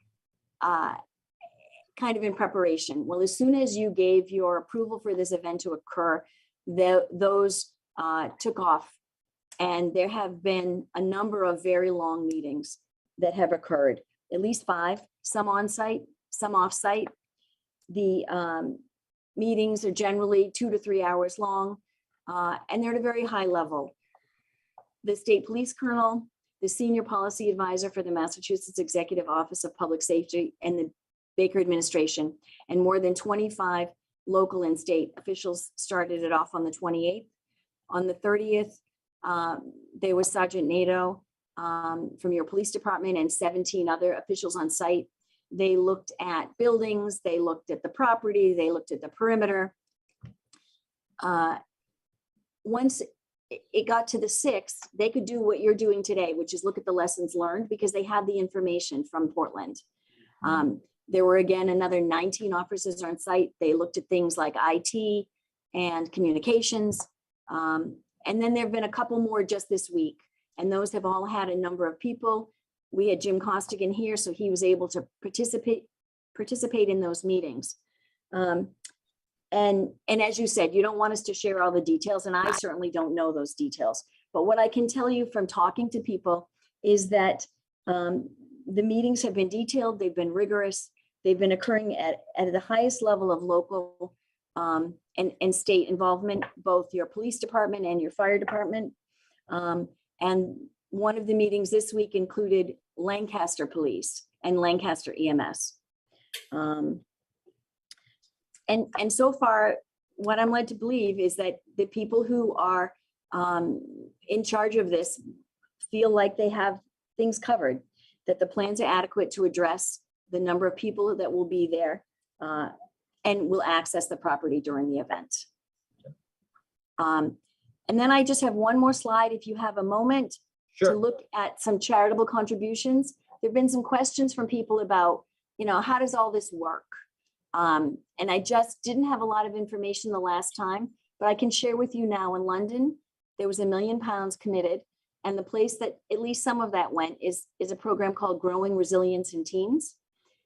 kind of in preparation. Well, as soon as you gave your approval for this event to occur, those took off. And there have been a number of very long meetings that have occurred, at least 5, some on-site, some off-site. The meetings are generally 2 to 3 hours long, and they're at a very high level. The state police colonel, the senior policy advisor for the Massachusetts Executive Office of Public Safety and the Baker administration, and more than 25 local and state officials started it off on the 28th. On the 30th, there was Sergeant NATO from your police department and 17 other officials on site. They looked at buildings, they looked at the property, they looked at the perimeter. Once it got to the 6th, they could do what you're doing today, which is look at the lessons learned, because they had the information from Portland. There were, again, another 19 officers on site. They looked at things like IT and communications. And then there have been a couple more just this week, and those have all had a number of people. We had Jim Costigan here, so he was able to participate in those meetings. And as you said, you don't want us to share all the details, and I certainly don't know those details. But what I can tell you from talking to people is that the meetings have been detailed, they've been rigorous, they've been occurring at the highest level of local and state involvement, both your police department and your fire department. And one of the meetings this week included Lancaster Police and Lancaster EMS. And so far, what I'm led to believe is that the people who are in charge of this feel like they have things covered, that the plans are adequate to address the number of people that will be there and will access the property during the event. And then I just have one more slide, if you have a moment, to look at some charitable contributions. There've been some questions from people about, how does all this work? And I just didn't have a lot of information the last time, but I can share with you now. In London, there was £1 million committed. And the place that at least some of that went is a program called Growing Resilience in Teens,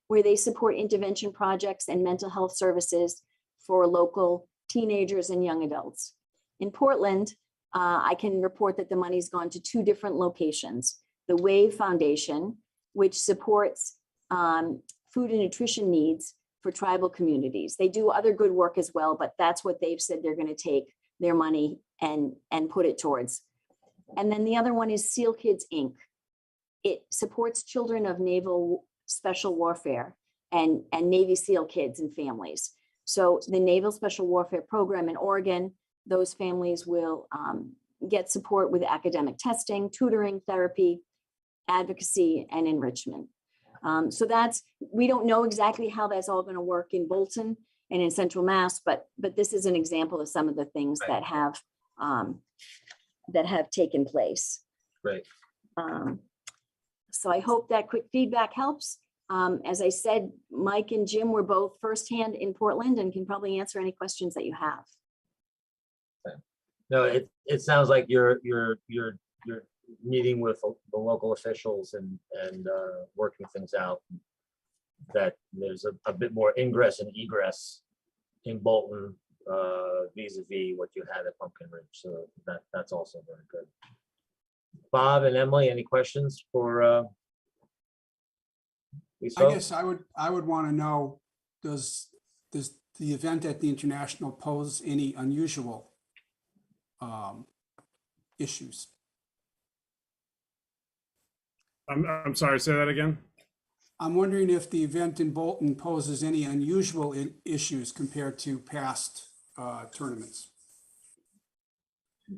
where they support intervention projects and mental health services for local teenagers and young adults. In Portland, I can report that the money's gone to 2 different locations. The WAVE Foundation, which supports food and nutrition needs for tribal communities. They do other good work as well, but that's what they've said they're going to take their money and put it towards. And then the other one is SEAL Kids, Inc. It supports children of Naval Special Warfare and Navy SEAL kids and families. So the Naval Special Warfare program in Oregon, those families will get support with academic testing, tutoring, therapy, advocacy, and enrichment. So we don't know exactly how that's all going to work in Bolton and in Central Mass, but this is an example of some of the things that have taken place. Right. So I hope that quick feedback helps. As I said, Mike and Jim were both firsthand in Portland and can probably answer any questions that you have. No, it sounds like you're meeting with the local officials and working things out. That there's a bit more ingress and egress in Bolton vis-a-vis what you had at Pumpkin Ridge. So that's also very good. Bob and Emily, any questions for these I folks? guess I would want to know, does the event at the International pose any unusual issues? I'm sorry, say that again. I'm wondering if the event in Bolton poses any unusual issues compared to past tournaments.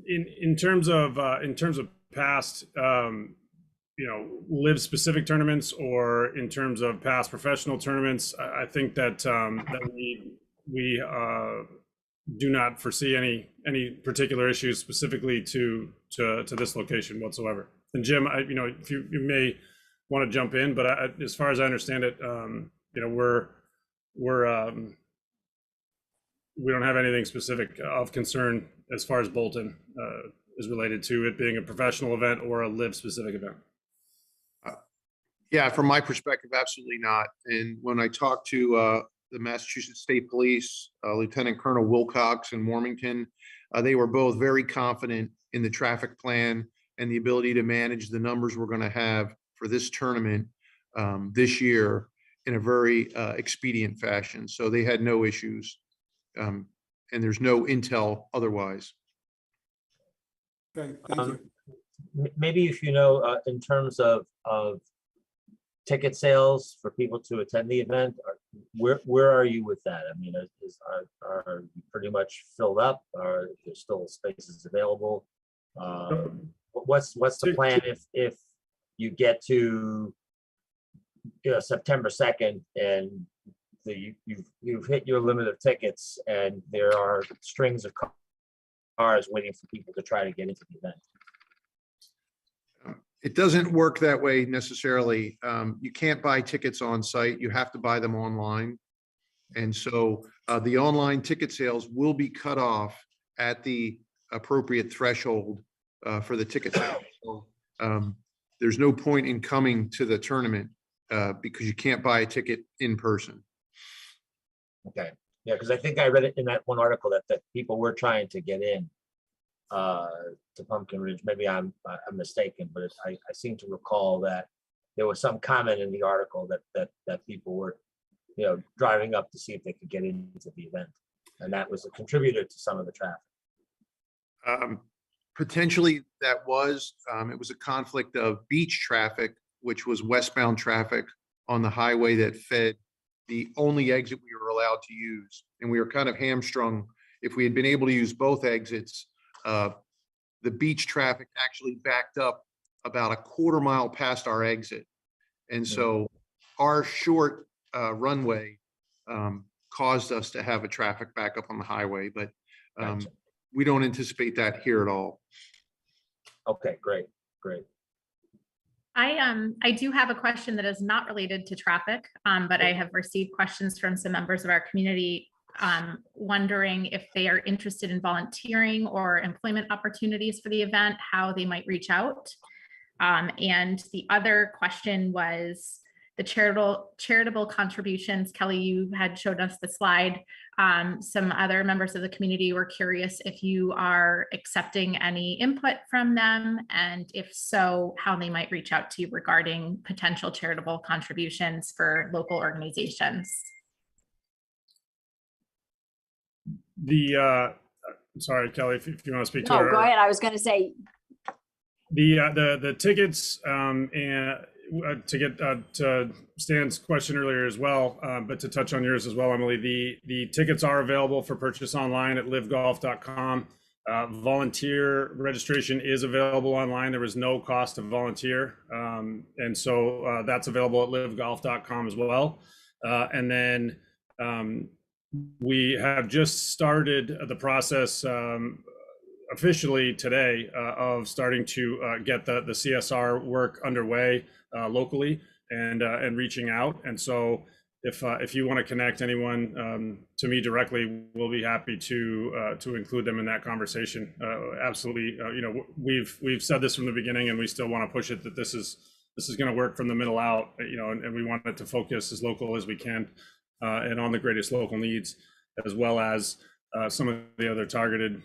In terms of past live specific tournaments, or in terms of past professional tournaments, I think that that we do not foresee any particular issues specifically to this location whatsoever. And Jim, if you may want to jump in, but as far as I understand it, we don't have anything specific of concern as far as Bolton is related to it being a professional event or a live specific event. Yeah, from my perspective, absolutely not. And when I talked to the Massachusetts State Police, Lieutenant Colonel Wilcox and Warmington, they were both very confident in the traffic plan and the ability to manage the numbers we're going to have for this tournament this year in a very expedient fashion. So they had no issues, and there's no intel otherwise. Okay, thank you. Maybe if in terms of ticket sales for people to attend the event, where are you with that? I mean, are you pretty much filled up? Are there still spaces available? What's the plan if you get to September 2nd and you've hit your limit of tickets and there are strings of cars waiting for people to try to get into the event? It doesn't work that way necessarily. You can't buy tickets on site. You have to buy them online. And so the online ticket sales will be cut off at the appropriate threshold for the ticket sale. So, there's no point in coming to the tournament because you can't buy a ticket in person. Okay. Yeah, because I think I read it in that one article that people were trying to get in to Pumpkin Ridge. Maybe I'm mistaken, but I seem to recall that there was some comment in the article that people were, driving up to see if they could get into the event. And that was a contributor to some of the traffic. Potentially that was, it was a conflict of beach traffic, which was westbound traffic on the highway that fed the only exit we were allowed to use. And we were kind of hamstrung. If we had been able to use both exits, the beach traffic actually backed up about a quarter mile past our exit. And so our short runway caused us to have a traffic backup on the highway, but we don't anticipate that here at all. Okay, great. I do have a question that is not related to traffic, but I have received questions from some members of our community wondering if they are interested in volunteering or employment opportunities for the event, how they might reach out. And the other question was the charitable contributions. Kelly, you had showed us the slide. Some other members of the community were curious if you are accepting any input from them, and if so, how they might reach out to you regarding potential charitable contributions for local organizations. Sorry, Kelly, if you want to speak to No, her. go ahead. I was going to say, The tickets and to get to Stan's question earlier as well, but to touch on yours as well, Emily, the tickets are available for purchase online at livegolf.com. Volunteer registration is available online. There was no cost to volunteer. And so that's available at livegolf.com as well. And then we have just started the process officially today of starting to get the CSR work underway locally and reaching out. And so if you want to connect anyone to me directly, we'll be happy to include them in that conversation. Absolutely. We've said this from the beginning, and we still want to push it that this is going to work from the middle out, and we want it to focus as local as we can and on the greatest local needs, as well as some of the other targeted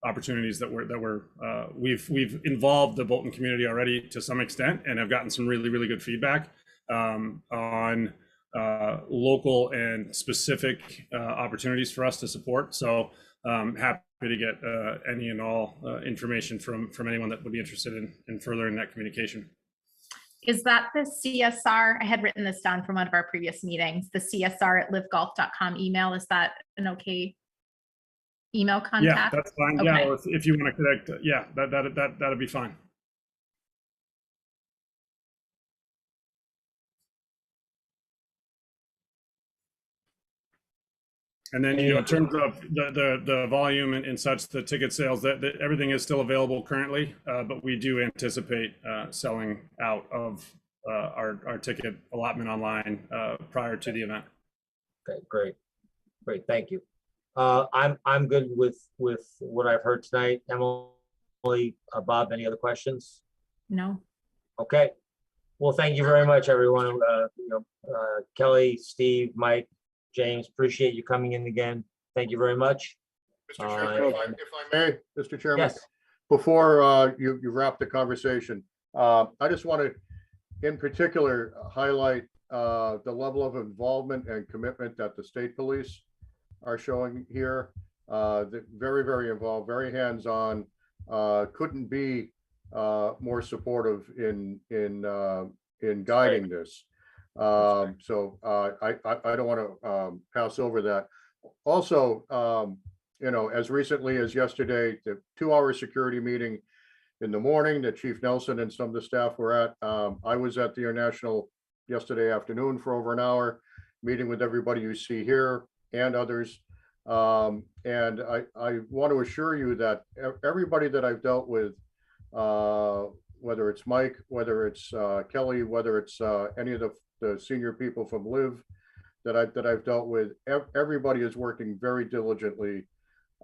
opportunities that we've involved the Bolton community already to some extent, and have gotten some really good feedback on local and specific opportunities for us to support. So happy to get any and all information from anyone that would be interested in furthering that communication. Is that the CSR? I had written this down from one of our previous meetings, the CSR@livegolf.com email. Is that an okay email contact? Yeah, that's fine. Okay. Yeah, or if you want to connect, yeah, that'd be fine. And then, in terms of the volume and such, the ticket sales, that everything is still available currently, but we do anticipate selling out of our ticket allotment online prior to the event. Okay, great. Thank you. I'm good with what I've heard tonight. Emily, Bob, any other questions? No. Okay. Well, thank you very much, everyone. Kelly, Steve, Mike, James, appreciate you coming in again. Thank you very much. Mr. Chairman, if I may, Mr. Chairman, yes. Before you wrap the conversation, I just want to, in particular, highlight the level of involvement and commitment that the state police are showing here. Very involved, very hands-on. Couldn't be more supportive in guiding this. So I don't want to pass over that. Also, as recently as yesterday, the 2-hour security meeting in the morning that Chief Nelson and some of the staff were at. I was at the International yesterday afternoon for over an hour, meeting with everybody you see here and others. And I want to assure you that everybody that I've dealt with, whether it's Mike, whether it's Kelly, whether it's any of the senior people from Live that I've dealt with, everybody is working very diligently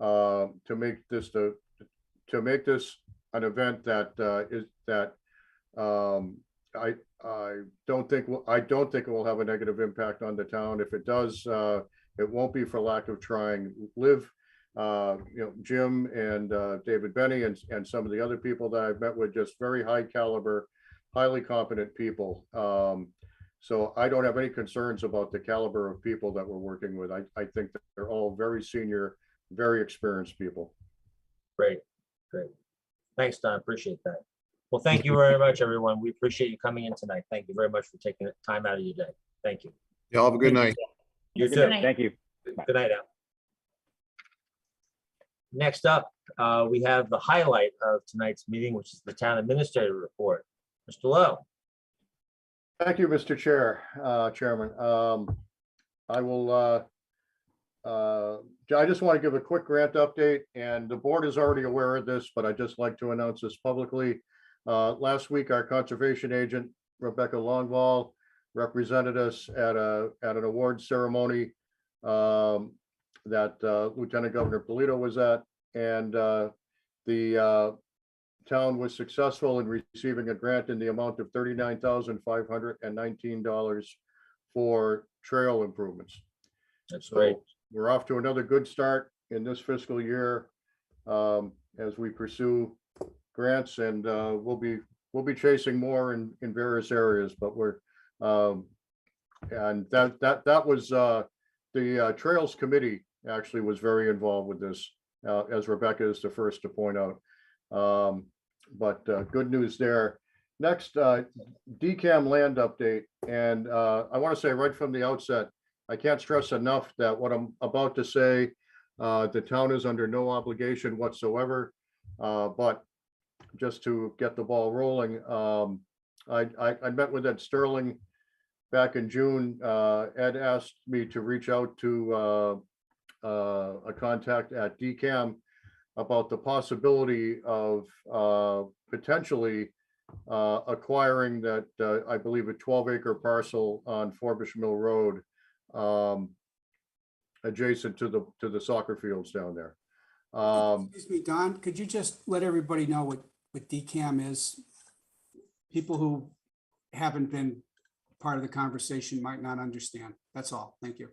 to make this an event that I don't think it will have a negative impact on the town. If it does, it won't be for lack of trying. Live Jim and David Benny and some of the other people that I've met with, just very high caliber, highly competent people. So I don't have any concerns about the caliber of people that we're working with. I think that they're all very senior, very experienced people. Great, great. Thanks, Don. Appreciate that. Well, thank you very much, everyone. We appreciate you coming in tonight. Thank you very much for taking time out of your day. Thank you. Y'all have a good night. You Good too. night. Thank you. Good night, Al. Next up, we have the highlight of tonight's meeting, which is the town administrator report. Mr. Lowe. Thank you, Mr. Chairman. I just want to give a quick grant update, and the board is already aware of this, but I'd just like to announce this publicly. Last week, our conservation agent, Rebecca Longwall, represented us at an award ceremony that Lieutenant Governor Polito was at, and the town was successful in receiving a grant in the amount of $39,519 for trail improvements. That's So great. we're off to another good start in this fiscal year as we pursue grants, and we'll be chasing more in various areas. But we're and that was the Trails Committee actually was very involved with this, as Rebecca is the first to point out. But good news there. Next, DCAM land update, and I want to say right from the outset, I can't stress enough that what I'm about to say, the town is under no obligation whatsoever. But just to get the ball rolling, I met with Ed Sterling back in June. Ed asked me to reach out to a contact at DCAM about the possibility of potentially acquiring that, I believe, a 12-acre parcel on Forbush Mill Road, adjacent to the soccer fields down there. Excuse me, Don, could you just let everybody know what DCAM is? People who haven't been part of the conversation might not understand. That's all. Thank you.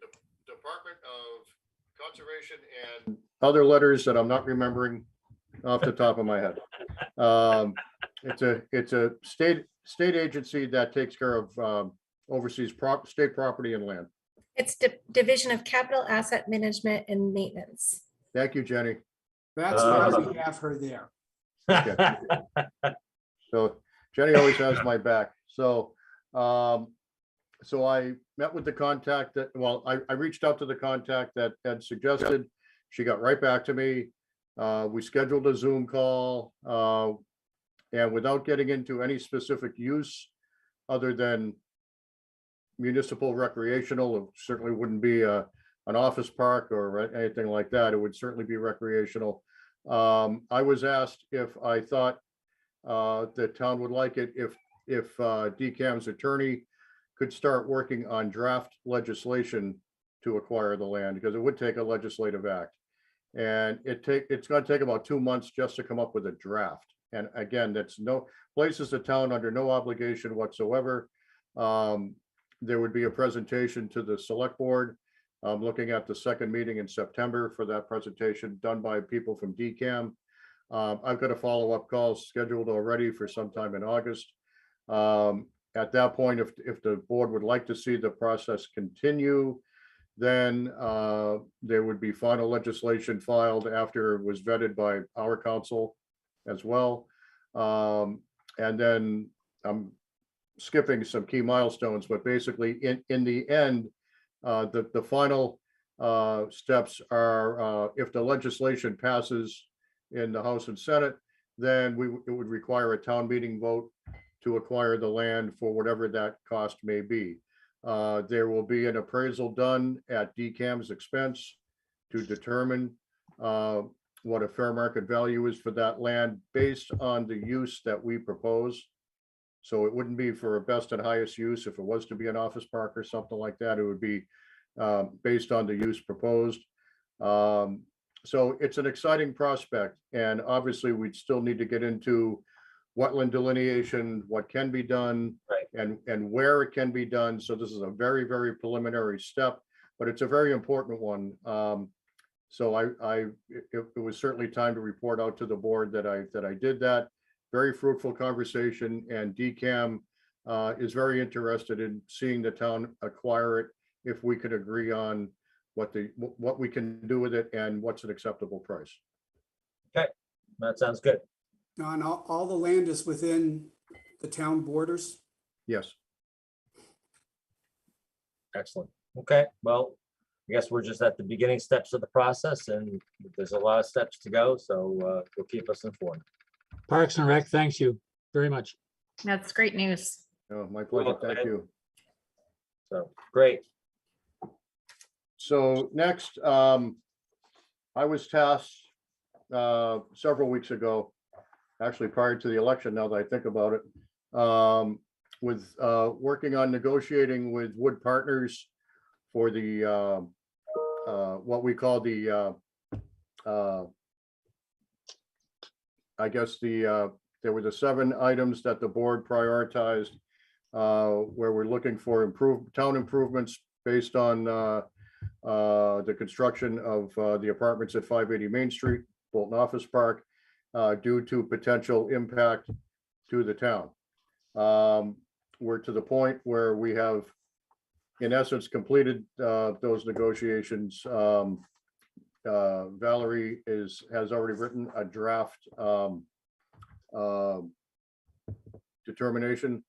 Department of Conservation and other letters that I'm not remembering off the top of my head. It's a state agency that takes care of oversees state property and land. It's Division of Capital Asset Management and Maintenance. Thank you, Jenny. That's why we have her there. Okay. So Jenny always has my back. So so I met with the contact that, well, I reached out to the contact that had suggested. She got right back to me. We scheduled a Zoom call, and without getting into any specific use other than municipal recreational, it certainly wouldn't be an office park or anything like that. It would certainly be recreational. I was asked if I thought the town would like it if DCAM's attorney could start working on draft legislation to acquire the land, because it would take a legislative act. And it's going to take about 2 months just to come up with a draft. And again, that's places the town under no obligation whatsoever. There would be a presentation to the select board. I'm looking at the second meeting in September for that presentation done by people from DCAM. I've got a follow-up call scheduled already for sometime in August. At that point, if the board would like to see the process continue, then there would be final legislation filed after it was vetted by our council as well. And then I'm skipping some key milestones, but basically in the end, the final steps are if the legislation passes in the House and Senate, then it would require a town meeting vote to acquire the land for whatever that cost may be. There will be an appraisal done at DCAM's expense to determine what a fair market value is for that land based on the use that we propose. So it wouldn't be for a best and highest use. If it was to be an office park or something like that, it would be based on the use proposed. So it's an exciting prospect, and obviously we'd still need to get into wetland delineation, what can be done, right, and where it can be done. So this is a very, very preliminary step, but it's a very important one. So it was certainly time to report out to the board that I did that. Very fruitful conversation, and DCAM is very interested in seeing the town acquire it if we could agree on what we can do with it and what's an acceptable price. Okay, that sounds good. Don, all the land is within the town borders? Yes. Excellent. Okay, well, I guess we're just at the beginning steps of the process, and there's a lot of steps to go, so you'll keep us informed. Parks and Rec, thanks you very much. That's great news. Oh, my pleasure. Thank you. So, great. So next, I was tasked several weeks ago, actually prior to the election, now that I think about it, with working on negotiating with Wood Partners for the what we call the I guess there were the 7 items that the board prioritized, where we're looking for town improvements based on the construction of the apartments at 580 Main Street, Bolton Office Park, due to potential impact to the town. We're to the point where we have, in essence, completed those negotiations. Valerie has already written a draft determination.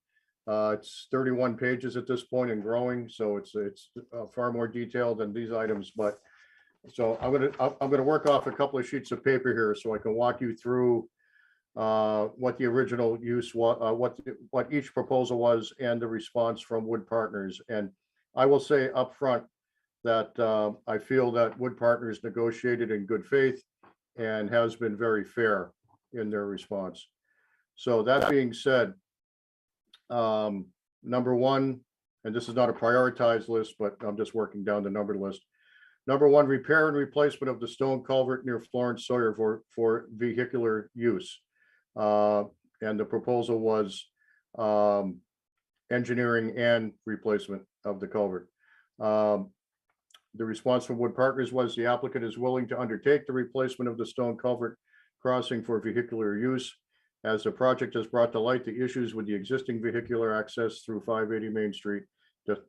It's 31 pages at this point and growing, so it's far more detailed than these items. But so I'm gonna work off a couple of sheets of paper here so I can walk you through what the original use was, what each proposal was, and the response from Wood Partners. And I will say up front that I feel that Wood Partners negotiated in good faith and has been very fair in their response. So that being said, number one, and this is not a prioritized list, but I'm just working down the numbered list. Number one, repair and replacement of the stone culvert near Florence Sawyer for vehicular use. And the proposal was engineering and replacement of the culvert. The response from Wood Partners was the applicant is willing to undertake the replacement of the stone culvert crossing for vehicular use, as the project has brought to light the issues with the existing vehicular access through 580 Main Street.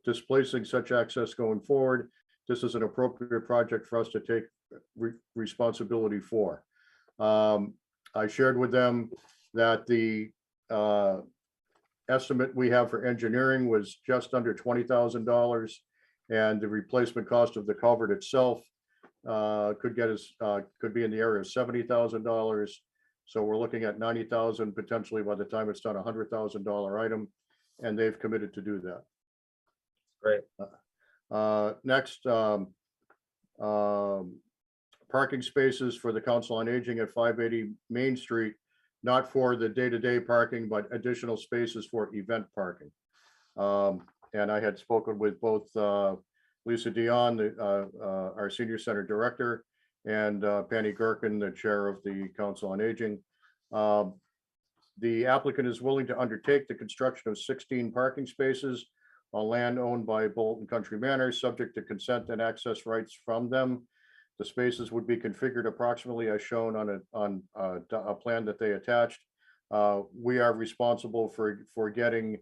Displacing such access going forward, this is an appropriate project for us to take responsibility for. I shared with them that the estimate we have for engineering was just under $20,000, and the replacement cost of the culvert itself could be in the area of $70,000. So we're looking at $90,000 potentially by the time it's done, $100,000 item, and they've committed to do that. Great. Next, parking spaces for the Council on Aging at 580 Main Street, not for the day-to-day parking, but additional spaces for event parking. And I had spoken with both Lisa Dion, our Senior Center Director, and Penny Gerken, the Chair of the Council on Aging. The applicant is willing to undertake the construction of 16 parking spaces on land owned by Bolton Country Manor, subject to consent and access rights from them. The spaces would be configured approximately as shown on a plan that they attached. We are responsible for getting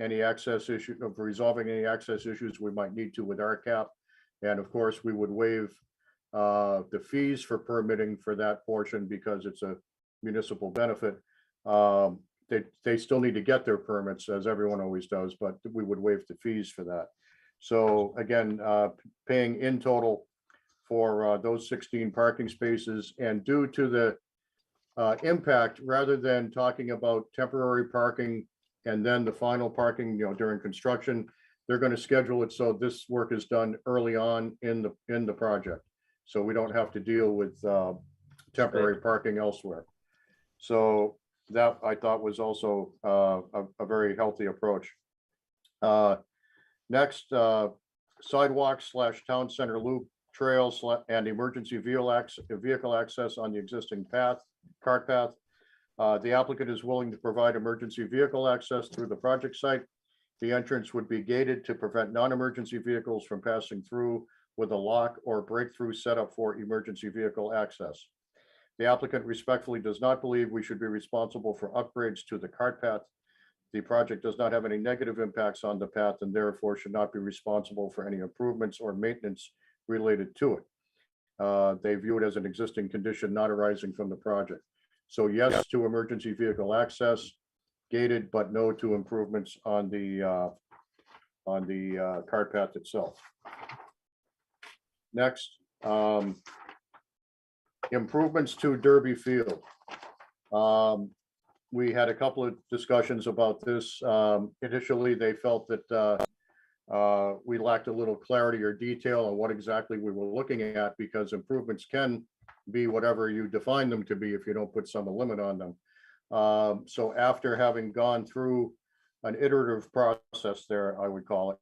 any access issue, of resolving any access issues we might need to with our cap. And of course, we would waive the fees for permitting for that portion because it's a municipal benefit. They still need to get their permits, as everyone always does, but we would waive the fees for that. So again, paying in total for those 16 parking spaces, and due to the impact, rather than talking about temporary parking and then the final parking, during construction, they're going to schedule it so this work is done early on in the project, so we don't have to deal with temporary parking elsewhere. So that I thought was also a very healthy approach. Next, sidewalks / town center loop trails and emergency vehicle access on the existing cart path. The applicant is willing to provide emergency vehicle access through the project site. The entrance would be gated to prevent non-emergency vehicles from passing through with a lock or breakthrough setup for emergency vehicle access. The applicant respectfully does not believe we should be responsible for upgrades to the cart path. The project does not have any negative impacts on the path and therefore should not be responsible for any improvements or maintenance related to it. They view it as an existing condition not arising from the project. So yes to emergency vehicle access, gated, but no to improvements on the cart path itself. Next, improvements to Derby Field. We had a couple of discussions about this. Initially, they felt that we lacked a little clarity or detail on what exactly we were looking at, because improvements can be whatever you define them to be if you don't put some limit on them. So after having gone through an iterative process there, I would call it,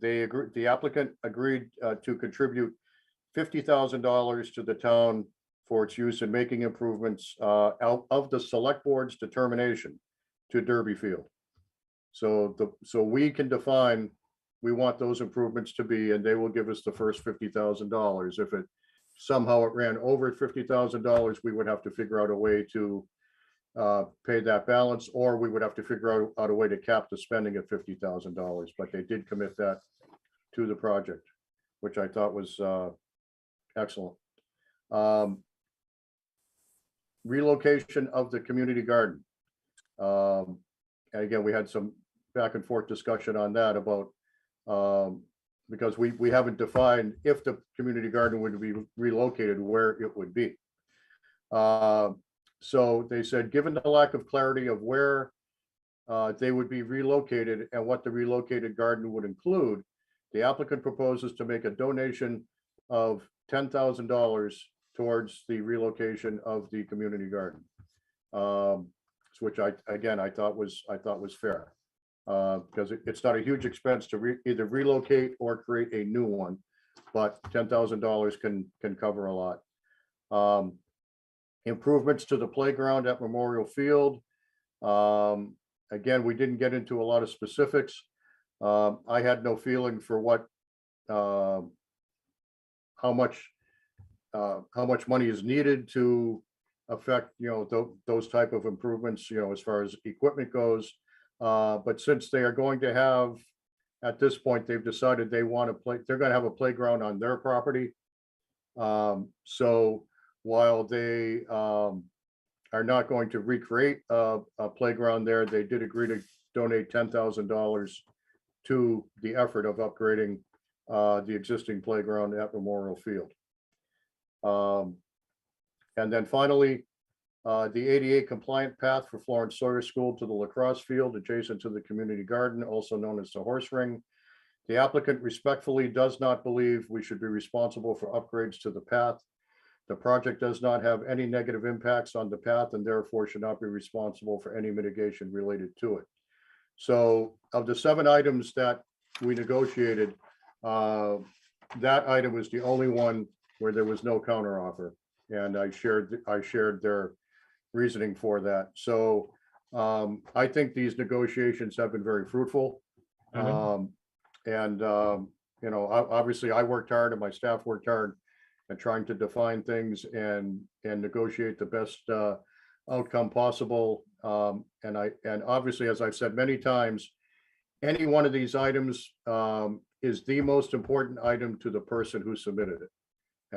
the applicant agreed to contribute $50,000 to the town for its use in making improvements out of the select board's determination to Derby Field. So we can define, we want those improvements to be, and they will give us the first $50,000. If it somehow it ran over at $50,000, we would have to figure out a way to pay that balance, or we would have to figure out a way to cap the spending at $50,000. But they did commit that to the project, which I thought was excellent. Relocation of the community garden. And again, we had some back and forth discussion on that about because we haven't defined if the community garden would be relocated, where it would be. So they said, given the lack of clarity of where they would be relocated and what the relocated garden would include, the applicant proposes to make a donation of $10,000 towards the relocation of the community garden, which I thought was fair, because it's not a huge expense to either relocate or create a new one, but $10,000 can cover a lot. Improvements to the playground at Memorial Field. Again, we didn't get into a lot of specifics. I had no feeling for what how much money is needed to affect, those type of improvements, as far as equipment goes. But since they are going to have, at this point, they've decided they want to play, they're going to have a playground on their property. So while they are not going to recreate a playground there, they did agree to donate $10,000 to the effort of upgrading the existing playground at Memorial Field. And then finally, the ADA compliant path for Florence Sawyer School to the lacrosse field adjacent to the community garden, also known as the horse ring. The applicant respectfully does not believe we should be responsible for upgrades to the path. The project does not have any negative impacts on the path and therefore should not be responsible for any mitigation related to it. So of the 7 items that we negotiated, that item was the only one where there was no counteroffer, and I shared their reasoning for that. So I think these negotiations have been very fruitful. Obviously I worked hard and my staff worked hard at trying to define things and negotiate the best outcome possible. And obviously, as I've said many times, any one of these items is the most important item to the person who submitted it.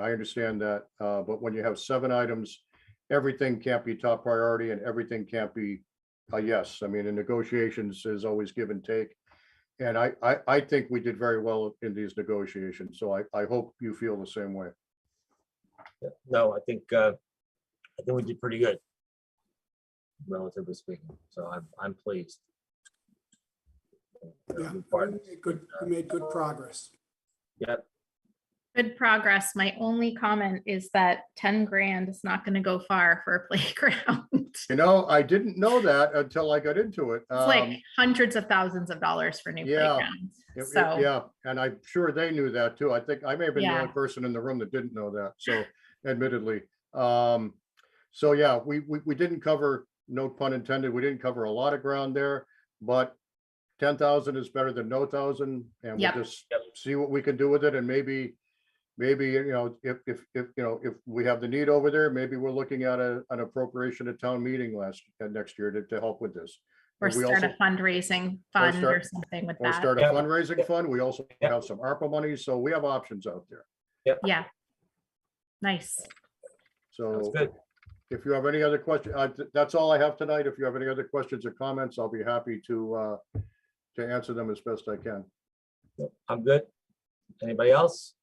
I understand that, but when you have 7 items, everything can't be top priority and everything can't be a yes. I mean, in negotiations, there's always give and take. And I think we did very well in these negotiations. So I hope you feel the same way. No, I think we did pretty good, relatively speaking. So I'm pleased. Yeah, we made good progress. Yep. Good progress. My only comment is that 10 grand is not going to go far for a playground. I didn't know that until I got into it. It's like hundreds of thousands of dollars for new playgrounds. Yeah, and I'm sure they knew that too. I think I may have been the only person in the room that didn't know that. So admittedly, so yeah, we didn't cover, no pun intended, we didn't cover a lot of ground there, but 10,000 is better than no thousand, and we'll Yep. just see what we can do with it, and maybe, if we have the need over there, maybe we're looking at an appropriation at town meeting next year to help with this. Or And we start a also- fundraising fund or something with or that. start a Yep. fundraising fund. We also Yep. have some ARPA money, so we have options out there. Yeah. Nice. Sounds So good. if you have any other questions, that's all I have tonight. If you have any other questions or comments, I'll be happy to answer them as best I can. I'm good. Anybody else?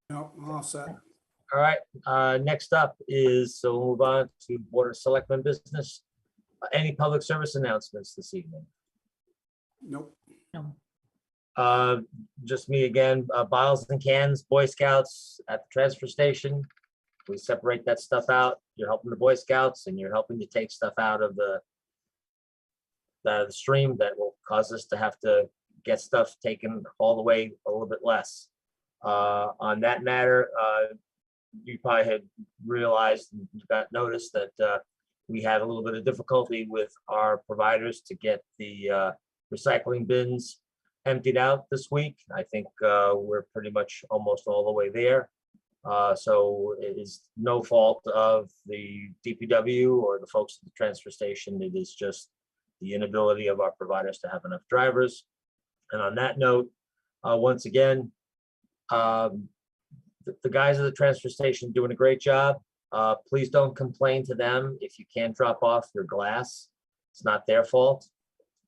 No, I'm all set. All right, next up is, so we'll move on to Board of Selectmen business. Any public service announcements this evening? Nope. No. Just me again, bottles and cans, Boy Scouts at the transfer station. We separate that stuff out. You're helping the Boy Scouts and you're helping to take stuff out of the stream that will cause us to have to get stuff taken all the way a little bit less. On that matter, you probably had realized, and you got noticed that we had a little bit of difficulty with our providers to get the recycling bins emptied out this week. I think we're pretty much almost all the way there. So it is no fault of the DPW or the folks at the transfer station. It is just the inability of our providers to have enough drivers. And on that note, once again, the guys at the transfer station doing a great job. Please don't complain to them if you can't drop off your glass. It's not their fault.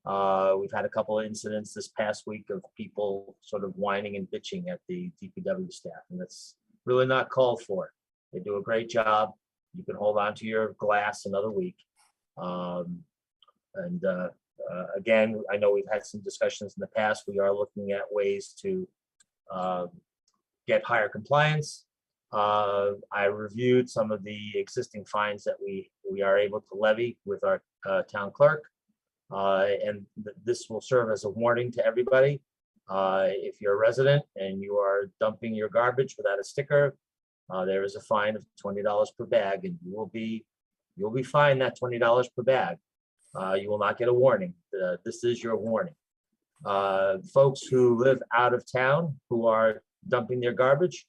We've had a couple of incidents this past week of people sort of whining and bitching at the DPW staff, and that's really not called for. They do a great job. You can hold on to your glass another week. Again, I know we've had some discussions in the past. We are looking at ways to get higher compliance. I reviewed some of the existing fines that we are able to levy with our town clerk. This will serve as a warning to everybody. If you're a resident and you are dumping your garbage without a sticker, there is a fine of $20 per bag, and you'll be fined that $20 per bag. You will not get a warning. This is your warning. Folks who live out of town who are dumping their garbage,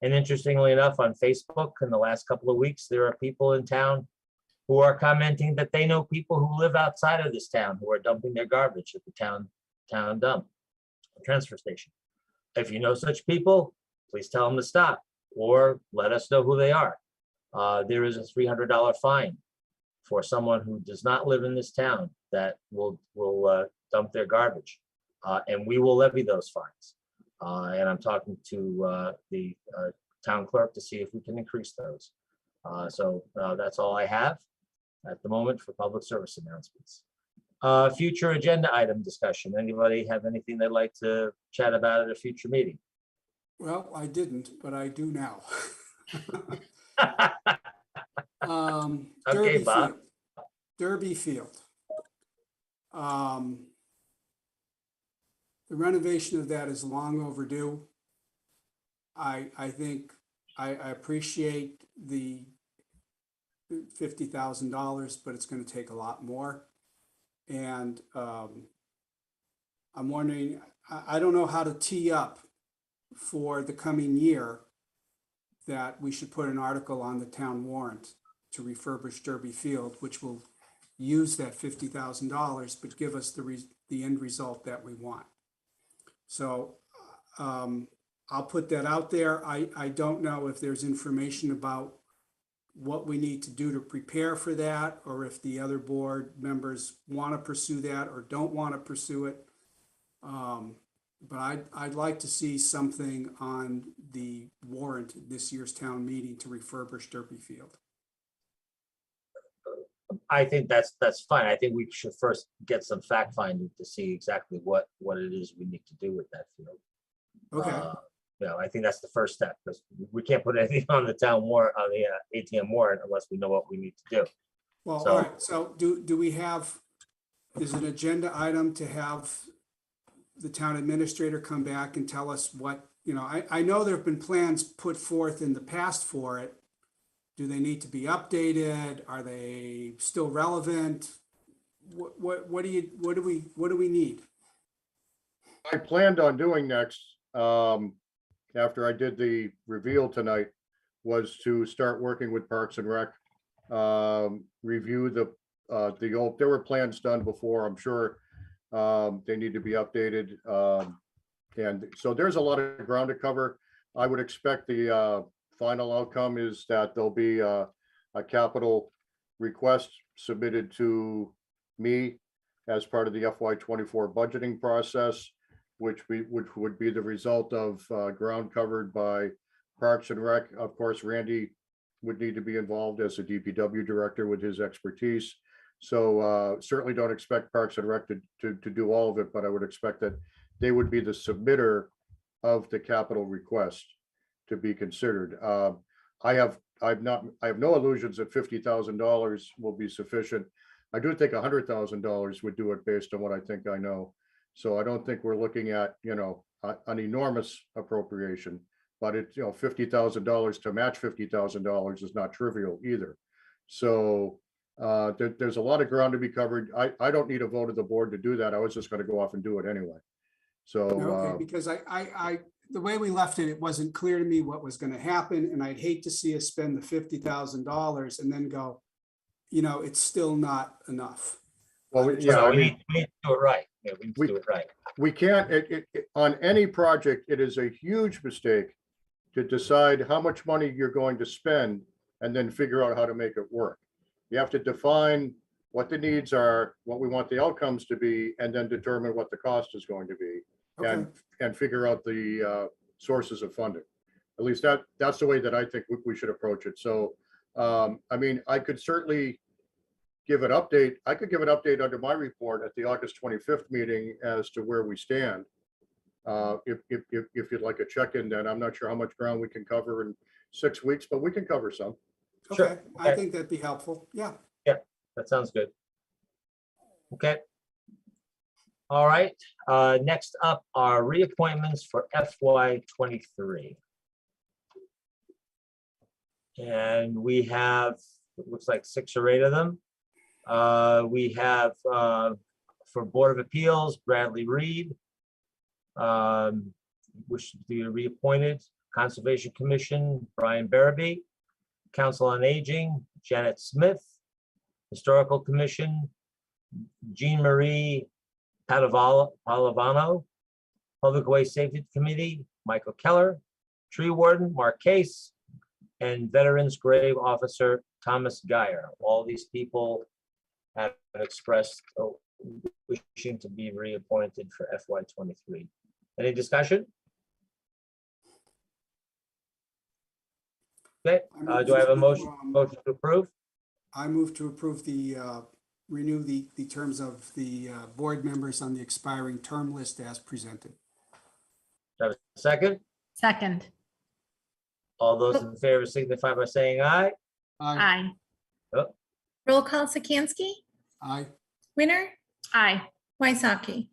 and interestingly enough, on Facebook in the last couple of weeks, there are people in town who are commenting that they know people who live outside of this town who are dumping their garbage at the town dump, transfer station. If you know such people, please tell them to stop or let us know who they are. There is a $300 fine for someone who does not live in this town that will dump their garbage, and we will levy those fines. And I'm talking to the town clerk to see if we can increase those. So that's all I have at the moment for public service announcements. Future agenda item discussion. Anybody have anything they'd like to chat about at a future meeting? Well, I didn't, but I do now. Okay, Derby Bob. Field. Derby Field. The renovation of that is long overdue. I think I appreciate the $50,000, but it's going to take a lot more. And I'm wondering, I don't know how to tee up for the coming year that we should put an article on the town warrant to refurbish Derby Field, which will use that $50,000, but give us the end result that we want. So I'll put that out there. I don't know if there's information about what we need to do to prepare for that, or if the other board members want to pursue that or don't want to pursue it. But I'd like to see something on the warrant this year's town meeting to refurbish Derby Field. I think that's fine. I think we should first get some fact finding to see exactly what it is we need to do with that field. Okay. I think that's the first step, because we can't put anything on the town warrant, on the ATM warrant, unless we know what we need to do. Well, So- all right. So do we have, is an agenda item to have the town administrator come back and tell us what, I know there have been plans put forth in the past for it. Do they need to be updated? Are they still relevant? What do we need? I planned on doing next, after I did the reveal tonight, was to start working with Parks and Rec. Review the old, there were plans done before, I'm sure. They need to be updated. And so there's a lot of ground to cover. I would expect the final outcome is that there'll be a capital request submitted to me as part of the FY24 budgeting process, which would be the result of ground covered by Parks and Rec. Of course, Randy would need to be involved as a DPW director with his expertise. So certainly don't expect Parks and Rec to do all of it, but I would expect that they would be the submitter of the capital request to be considered. I have no illusions that $50,000 will be sufficient. I do think $100,000 would do it based on what I think I know. So I don't think we're looking at, an enormous appropriation, but it's, $50,000 to match $50,000 is not trivial either. So there's a lot of ground to be covered. I don't need a vote of the board to do that. I was just going to go off and do it anyway. So Okay, because I the way we left it, it wasn't clear to me what was going to happen, and I'd hate to see us spend the $50,000 and then go, it's still not enough. well, We need to do it right. Yeah, we need to do it right. we can't, on any project, it is a huge mistake to decide how much money you're going to spend and then figure out how to make it work. You have to define what the needs are, what we want the outcomes to be, and then determine what the cost is going to be, and figure out the sources of funding. At least that's the way that I think we should approach it. So, I could certainly give an update. I could give an update under my report at the August 25th meeting as to where we stand. If you'd like a check-in, then I'm not sure how much ground we can cover in 6 weeks, but we can cover some. Okay, Sure. I think that'd be helpful. Yeah. That sounds good. Okay. All right, next up are reappointments for FY23. And we have, it looks like 6 or 8 of them. We have for Board of Appeals, Bradley Reed, wish to be reappointed. Conservation Commission, Brian Barabee. Council on Aging, Janet Smith. Historical Commission, Jean Marie Palavano. Public Way Safety Committee, Michael Keller. Tree Warden, Mark Case. And Veterans Grave Officer, Thomas Geyer. All these people have expressed wishing to be reappointed for FY23. Any discussion? Okay, do I have a motion to approve? I move to approve renew the terms of the board members on the expiring term list as presented. Do I have a second? Second. All those in favor signify by saying aye. Aye. Roll call Sikansky, Aye. Winner, Aye. Waisaki.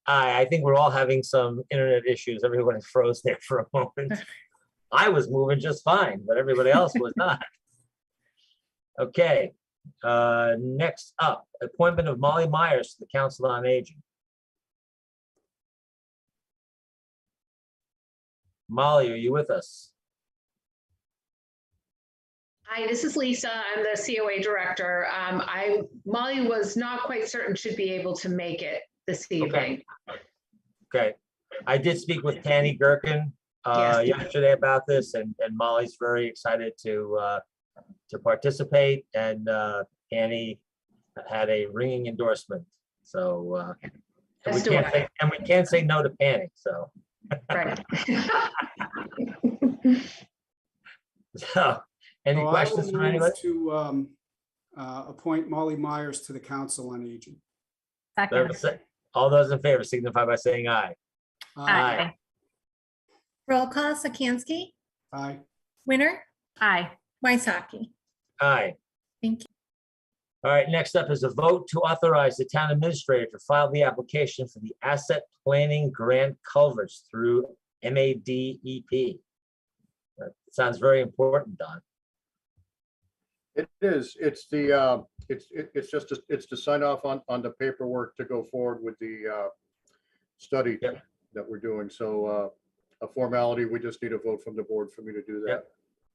Aye, I think we're all having some internet issues. Everyone froze there for a moment. I was moving just fine, but everybody else was not. Okay, next up, appointment of Molly Myers to the Council on Aging. Molly, are you with us? Hi, this is Lisa. I'm the COA director. Molly was not quite certain she'd be able to make it this evening. Okay, I did speak with Tanny Gherkin Yes. yesterday about this, and Molly's very excited to participate, and Tanny had a ringing endorsement. So and we can't say no to Tanny. So Right. so any So questions I from will move anybody? to appoint Molly Myers to the Council on Aging. Second. All those in favor signify by saying aye. Aye. Roll call Sikansky, Aye. Winner, Aye. Waisaki. Aye. Thank you. All right, next up is a vote to authorize the town administrator to file the application for the asset planning grant culverts through MADEP. That sounds very important, Don. It is, it's the, it's to sign off on the paperwork to go forward with the study that we're doing. So a formality, we just need a vote from the board for me to do that. Yep.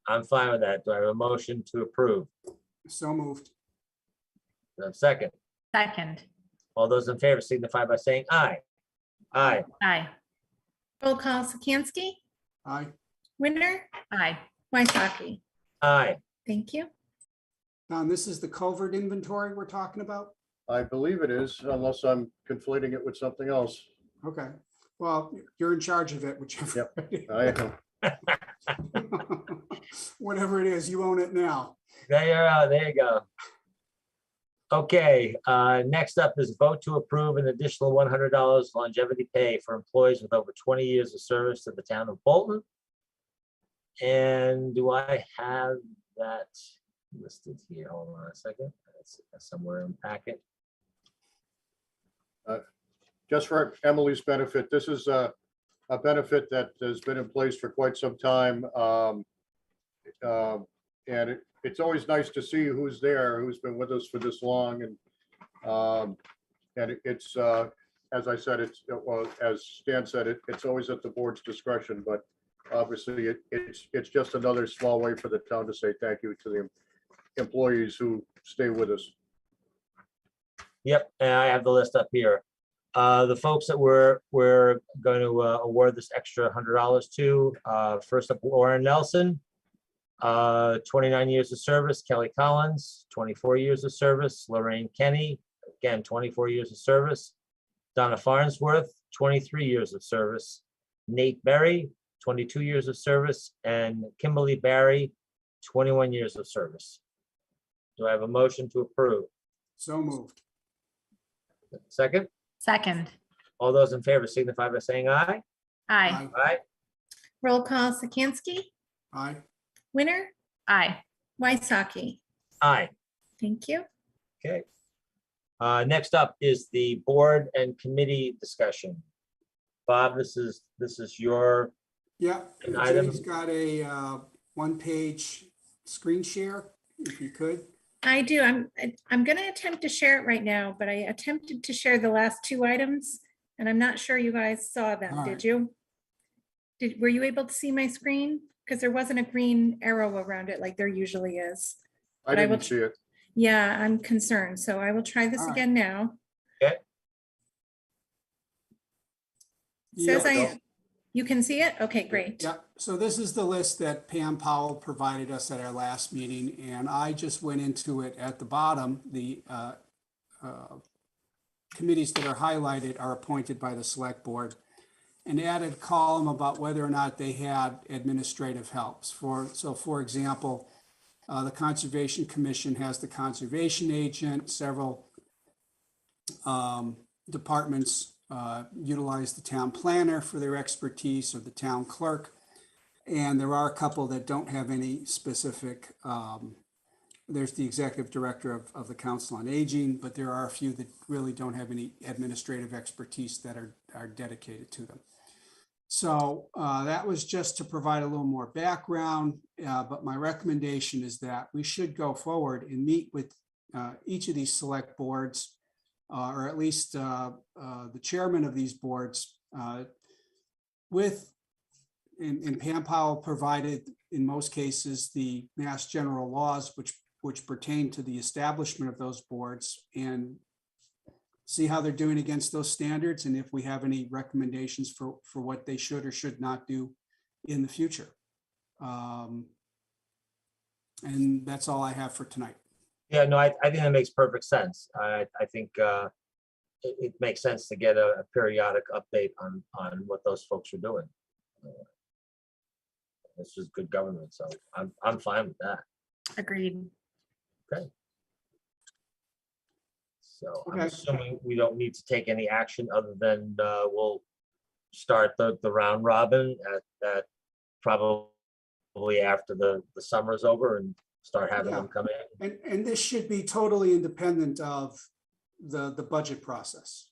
I'm fine with that. Do I have a motion to approve? So moved. Do I have a second? Second. All those in favor signify by saying aye. Aye. Aye. Roll call Sikansky, Aye. Winter, Aye. Wysocki. Aye. Thank you. Now, this is the culvert inventory we're talking about? I believe it is, unless I'm conflating it with something else. Okay, well, you're in charge of it, whichever. I am. Whatever it is, you own it now. There you go. Okay, next up is vote to approve an additional $100 longevity pay for employees with over 20 years of service to the town of Bolton. And do I have that listed here? Hold on a second. It's somewhere in the packet. Just for Emily's benefit, this is a benefit that has been in place for quite some time. And it's always nice to see who's there, who's been with us for this long. And it's, as I said, well, as Stan said, it's always at the board's discretion, but obviously it's just another small way for the town to say thank you to the employees who stay with us. Yep, and I have the list up here. The folks that we're going to award this extra $100 to, first up, Lauren Nelson, 29 years of service. Kelly Collins, 24 years of service. Lorraine Kenny, again, 24 years of service. Donna Farnsworth, 23 years of service. Nate Berry, 22 years of service, and Kimberly Barry, 21 years of service. Do I have a motion to approve? So moved. Second? Second. All those in favor signify by saying aye. Aye. Aye. Roll call Sikansky, Aye. Winter, Aye. Wysocki. Aye. Thank you. Okay. Next up is the board and committee discussion. Bob, this is your Yeah, item. Jenny's got a one-page screen share, if you could. I do. I'm going to attempt to share it right now, but I attempted to share the last two items, and I'm not sure you guys saw them. All Did right. you? Were you able to see my screen? Because there wasn't a green arrow around it like there usually is. I But I will didn't see it. Yeah, I'm concerned. So I will try this All right. again now. Okay. Says you can see it? Okay, great. Yeah, so this is the list that Pam Powell provided us at our last meeting, and I just went into it at the bottom. The committees that are highlighted are appointed by the select board, and added a column about whether or not they had administrative helps. So for example, the Conservation Commission has the conservation agent. Several departments utilize the town planner for their expertise, or the town clerk. And there are a couple that don't have any specific, there's the executive director of the Council on Aging, but there are a few that really don't have any administrative expertise that are dedicated to them. So that was just to provide a little more background, but my recommendation is that we should go forward and meet with each of these select boards, or at least the chairman of these boards, and Pam Powell provided, in most cases, the Mass General laws which pertain to the establishment of those boards, and see how they're doing against those standards, and if we have any recommendations for what they should or should not do in the future. And that's all I have for tonight. Yeah, no, I think that makes perfect sense. I think it makes sense to get a periodic update on what those folks are doing. It's just good government, so I'm fine with that. Agreed. Okay. So I'm Okay. assuming we don't need to take any action other than we'll start the round robin at probably after the summer's over and start having them come in. And this should be totally independent of the budget process.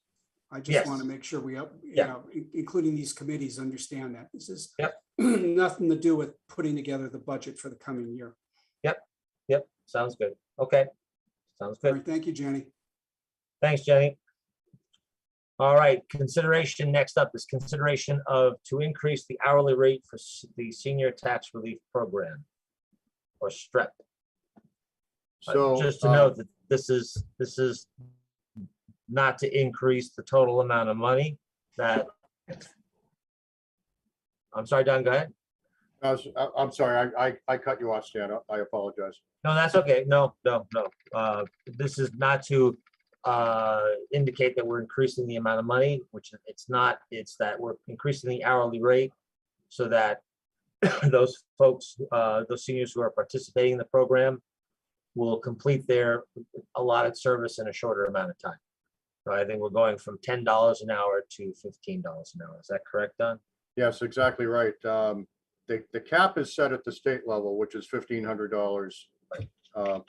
I just Yes. want to make sure we, Yeah. including these committees, understand that this is Yep. nothing to do with putting together the budget for the coming year. Yep. Yep, sounds good. Okay, sounds All good. right, thank you, Jenny. Thanks, Jenny. All right, consideration, next up is consideration of to increase the hourly rate for the Senior Tax Relief Program, or STREP. So, Just to note that this is not to increase the total amount of money that, I'm sorry, Don, go ahead. I'm sorry, I cut you off, Stan. I apologize. No, that's okay. No. This is not to indicate that we're increasing the amount of money, which it's not. It's that we're increasing the hourly rate so that those folks, those seniors who are participating in the program will complete their allotted service in a shorter amount of time. So I think we're going from $10 an hour to $15 an hour. Is that correct, Don? Yes, exactly right. The cap is set at the state level, which is $1,500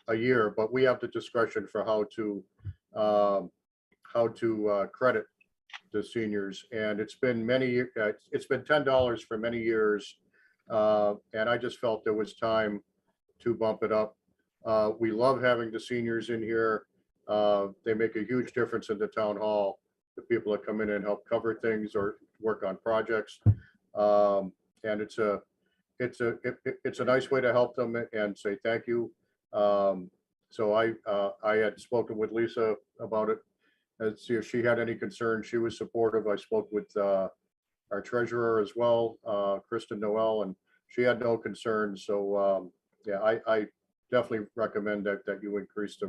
a year, but we have the discretion for how to credit the seniors. And it's been it's been $10 for many years. And I just felt there was time to bump it up. We love having the seniors in here. They make a huge difference in the town hall. The people that come in and help cover things or work on projects. And it's a nice way to help them and say thank you. So I had spoken with Lisa about it and see if she had any concerns. She was supportive. I spoke with our treasurer as well, Kristen Noel, and she had no concerns. So yeah, I definitely recommend that you increase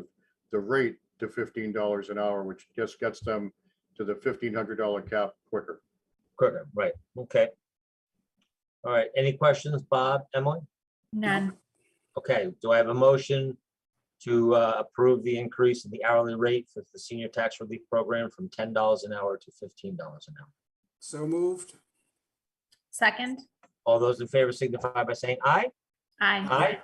the rate to $15 an hour, which just gets them to the $1,500 cap quicker. Quicker, right? Okay. All right. Any questions, Bob, Emily? None. Okay. Do I have a motion to approve the increase in the hourly rate for the Senior Tax Relief Program from $10 an hour to $15 an hour? So moved. Second. All those in favor signify by saying aye. Aye. Aye.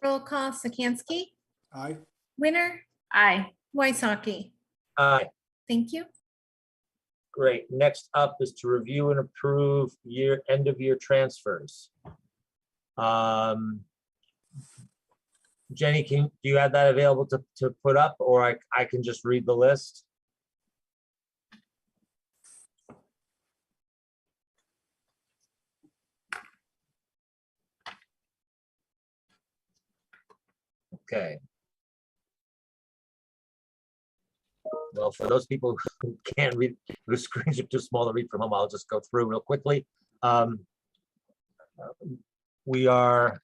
Roll call, Sikansky, Aye. Winner, Aye. Waisaki. Aye. Thank you. Great. Next up is to review and approve end of year transfers. Jenny, do you have that available to put up, or I can just read the list? Okay. Well, for those people who can't read, whose screens are too small to read from home, I'll just go through real quickly. We are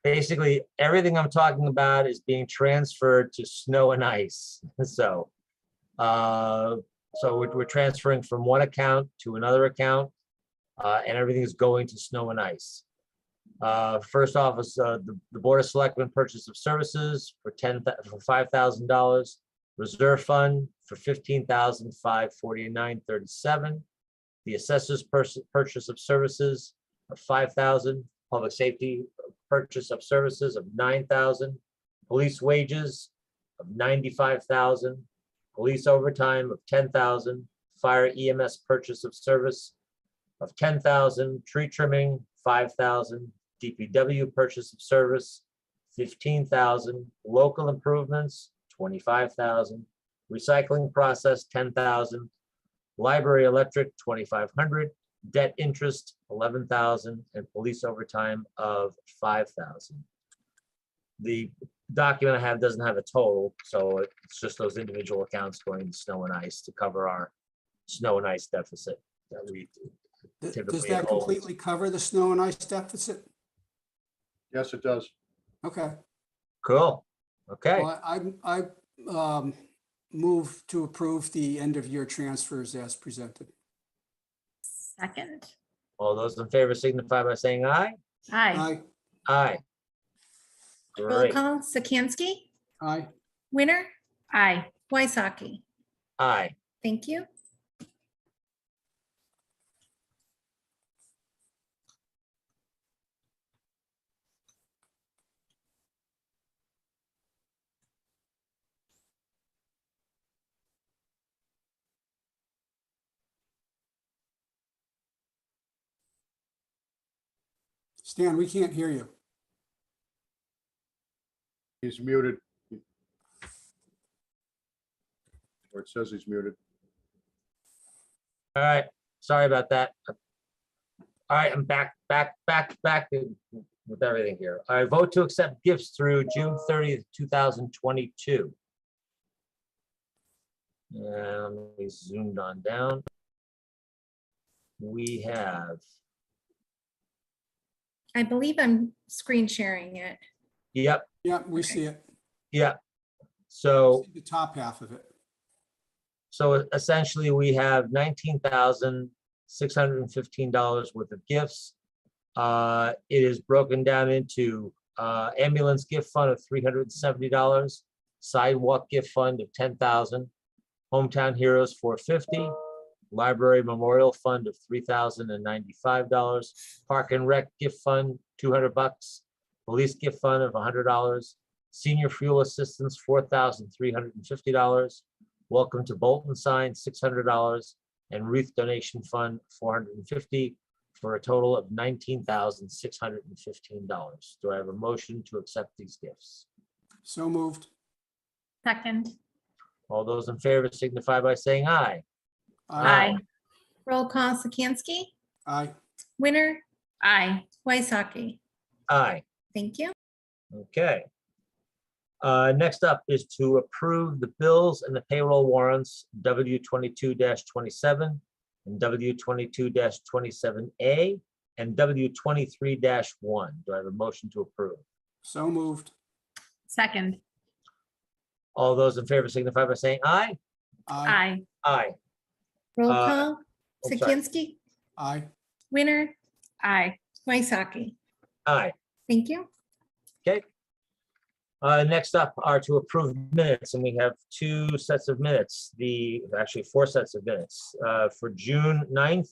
basically everything I'm talking about is being transferred to snow and ice. So we're transferring from one account to another account, and everything is going to snow and ice. First off is the Board of Selectmen purchase of services for $5,000, reserve fund for $15,549.37. The assessors purchase of services of $5,000, public safety purchase of services of $9,000, police wages of $95,000, police overtime of $10,000, fire EMS purchase of service of $10,000, tree trimming $5,000, DPW purchase of service $15,000, local improvements $25,000, recycling process $10,000, library electric $2,500, debt interest $11,000, and police overtime of $5,000. The document I have doesn't have a total, so it's just those individual accounts going to snow and ice to cover our snow and ice deficit that we typically Does that hold. completely cover the snow and ice deficit? Yes, it does. Okay. Cool. Okay. Well, I move to approve the end of year transfers as presented. Second. All those in favor signify by saying aye. Aye. Aye. Aye. Roll Great. call, Sikansky, Aye. Winner, Aye. Waisaki. Aye. Thank you. Stan, we can't hear you. He's muted. Or it says he's muted. All right, sorry about that. All right, I'm back with everything here. I vote to accept gifts through June 30th, 2022. And we zoomed on down. We have, I believe I'm screen sharing it. yep, Yeah, we see it. yep. So The top half of it. So essentially, we have $19,615 worth of gifts. It is broken down into ambulance gift fund of $370, sidewalk gift fund of $10,000, hometown heroes $450, library memorial fund of $3,095, park and rec gift fund $200, police gift fund of $100, senior fuel assistance $4,350. Welcome to Bolton sign, $600, and wreath donation fund, $450, for a total of $19,615. Do I have a motion to accept these gifts? So moved. Second. All those in favor signify by saying aye. Aye. Roll call Sikansky, Aye. Winner, Aye. Waisaki. Aye. Thank you. Okay. Next up is to approve the bills and the payroll warrants W22-27 and W22-27A and W23-1. Do I have a motion to approve? So moved. Second. All those in favor signify by saying aye. Aye. Aye. Roll Uh, call oh, sorry. Sikansky, Aye. Winner, Aye. Waisaki. Aye. Thank you. Okay. Next up are to approve minutes, and we have two sets of minutes, actually 4 sets of minutes for June 9th,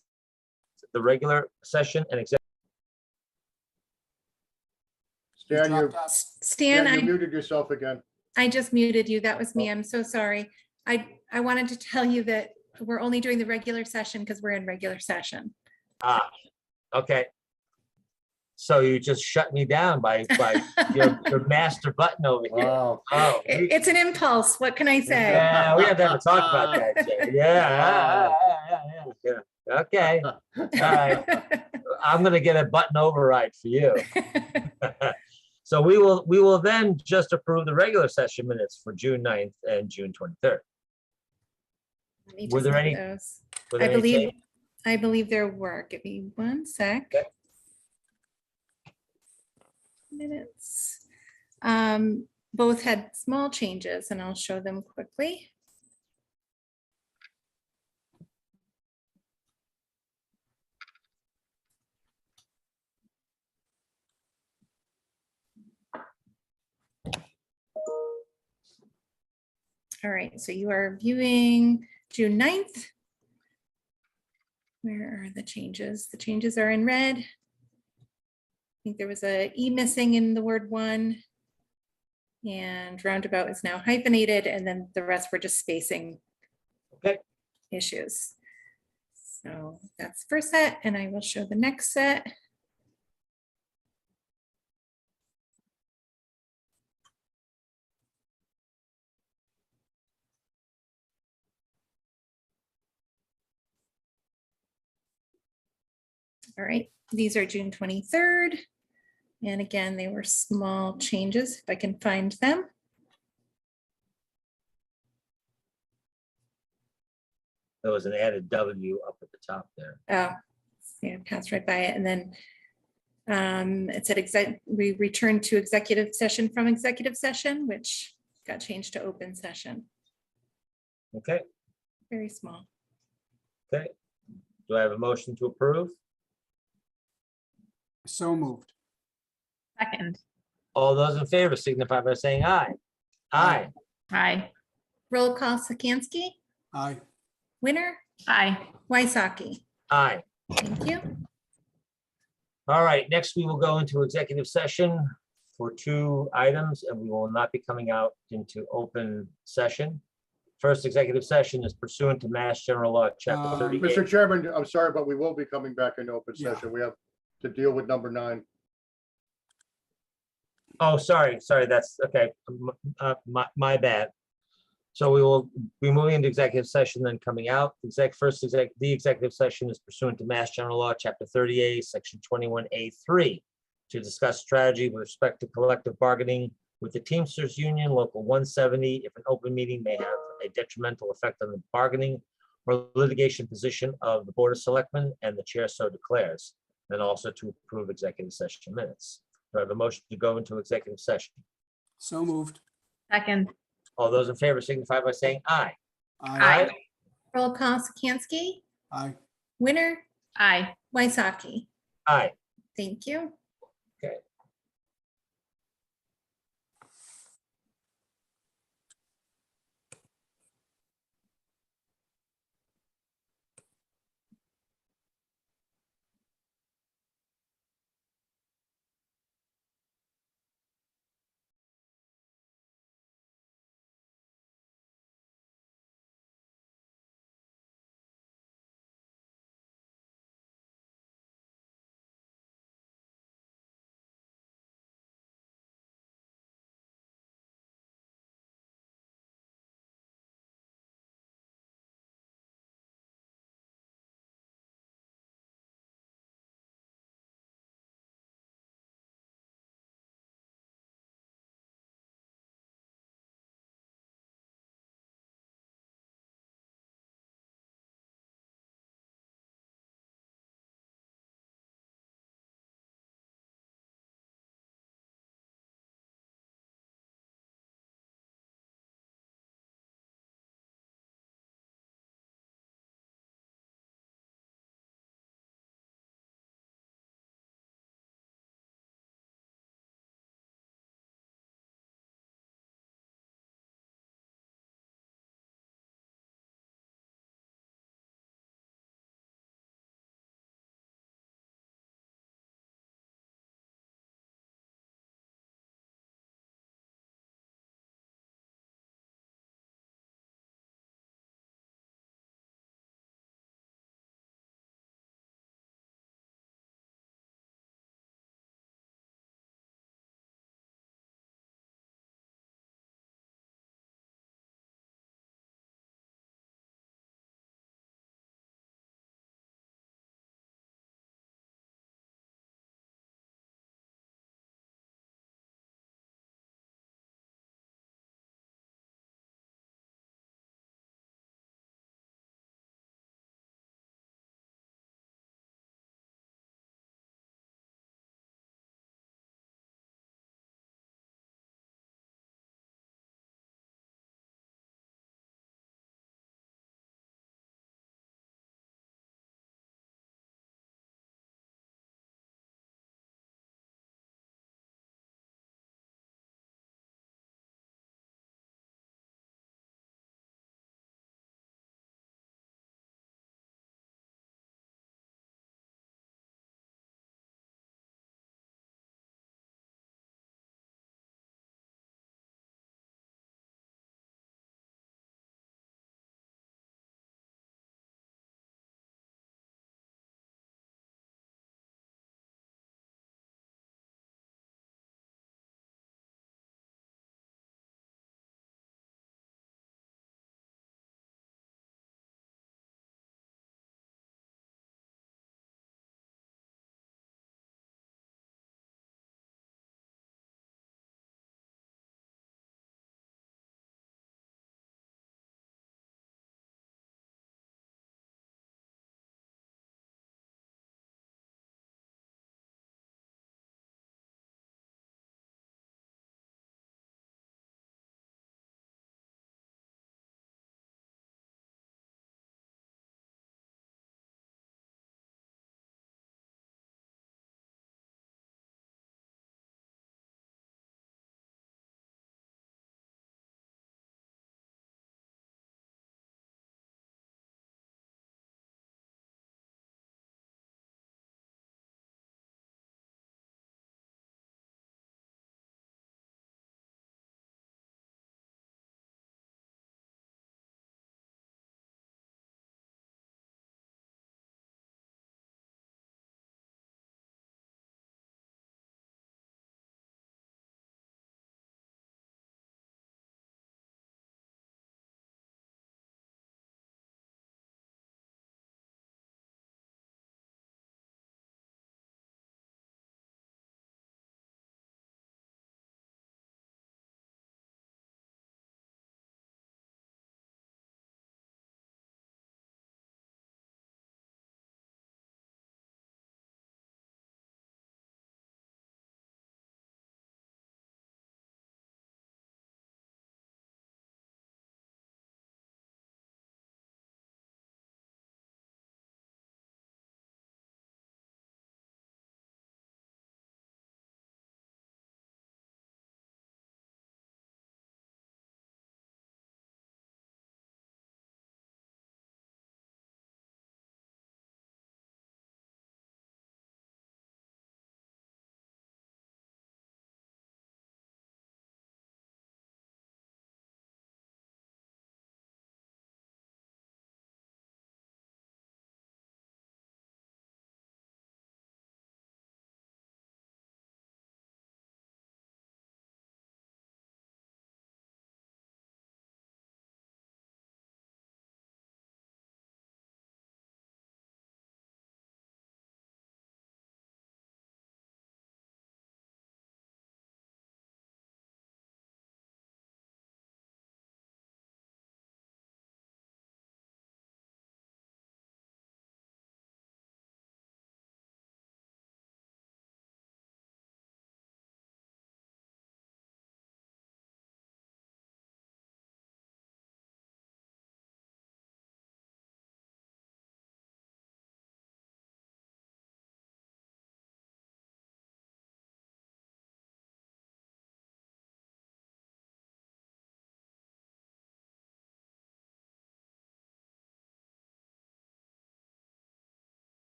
the regular session and executive. Stan, you Stan, you muted yourself again. I just muted you. That was me. I'm so sorry. I wanted to tell you that we're only doing the regular session because we're in regular session. Ah, okay. So you just shut me down by your master button over here. Wow. Oh, It's an impulse. What can I say? yeah, we have to talk about that, Jay. Yeah. Okay. All right. I'm gonna get a button override for you. So we will then just approve the regular session minutes for June 9th and June 23rd. Let me Were just there get any- those. Were there I any believe changes? I believe there were. Give me one sec. Okay. Minutes. Both had small changes and I'll show them quickly. All right, so you are viewing June 9th. Where are the changes? The changes are in red. I think there was a E missing in the word one. And roundabout is now hyphenated, and then the rest were just spacing issues. So that's the first set, and I will show the next set. All right, these are June 23rd. And again, they were small changes, if I can find them. There was an added W up at the top there. Oh, yeah, passed right by it. And then it said we returned to executive session from executive session, which got changed to open session. Okay. Very small. Okay. Do I have a motion to approve? So moved. Second. All those in favor signify by saying aye. Aye. Aye. Roll call Sikansky, Aye. Winner, Aye. Waisaki. Aye. Thank you. All right, next we will go into executive session for 2 items, and we will not be coming out into open session. First executive session is pursuant to Mass General Law, Chapter 38. Mr. Chairman, I'm sorry, but we will be coming back in open Yeah. session. We have to deal with number 9. Oh, sorry, that's okay. My bad. So we will be moving into executive session, then coming out. The executive session is pursuant to Mass General Law, Chapter 38, Section 21A3, to discuss strategy with respect to collective bargaining with the Teamsters Union, Local 170, if an open meeting may have a detrimental effect on the bargaining or litigation position of the Board of Selectmen, and the chair so declares. Then also to approve executive session minutes. Do I have a motion to go into executive session? So moved. Second. All those in favor signify by saying aye. Aye. Roll call Sikansky, Aye. Winter, Aye. Waisaki. Aye. Thank you. Okay.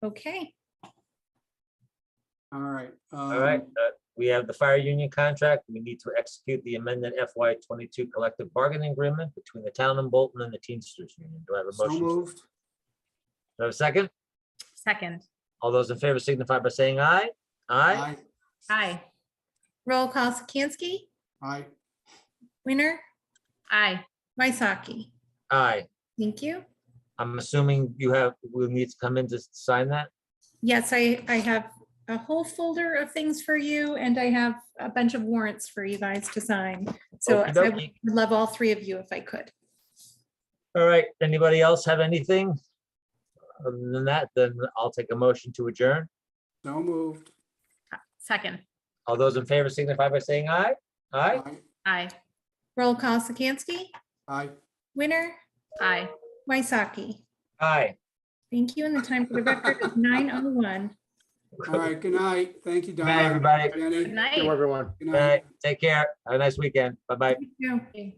Okay, All right. All right, we have the fire union contract. We need to execute the amended FY 22 collective bargaining agreement between the town of Bolton and the Teamsters Union. Do I have a So motion? moved. Do I have a second? Second. All those in favor signify by saying aye. Aye. Aye. roll call Sikansky, Aye. Winner, Aye. Wysocki. Aye. Thank you. I'm assuming we'll need to come in to sign that. Yes, I have a whole folder of things for you, and I have a bunch of warrants for you guys to sign. So I would Okey-dokey. love all three of you if I could. All right, anybody else have anything? Other than that, then I'll take a motion to adjourn. So moved. Second. All those in favor signify by saying aye. Aye. Aye. Roll call Sikansky, Aye. Winner, Aye. Wysocki. Aye. Thank you, and the time for the record is 9:01. All right. Good night. Thank you, Don. Good night, everybody. Jenny. Good night. Thank you, everyone. Good Good night. night. Take care. Have a nice weekend. Bye-bye. Thank you.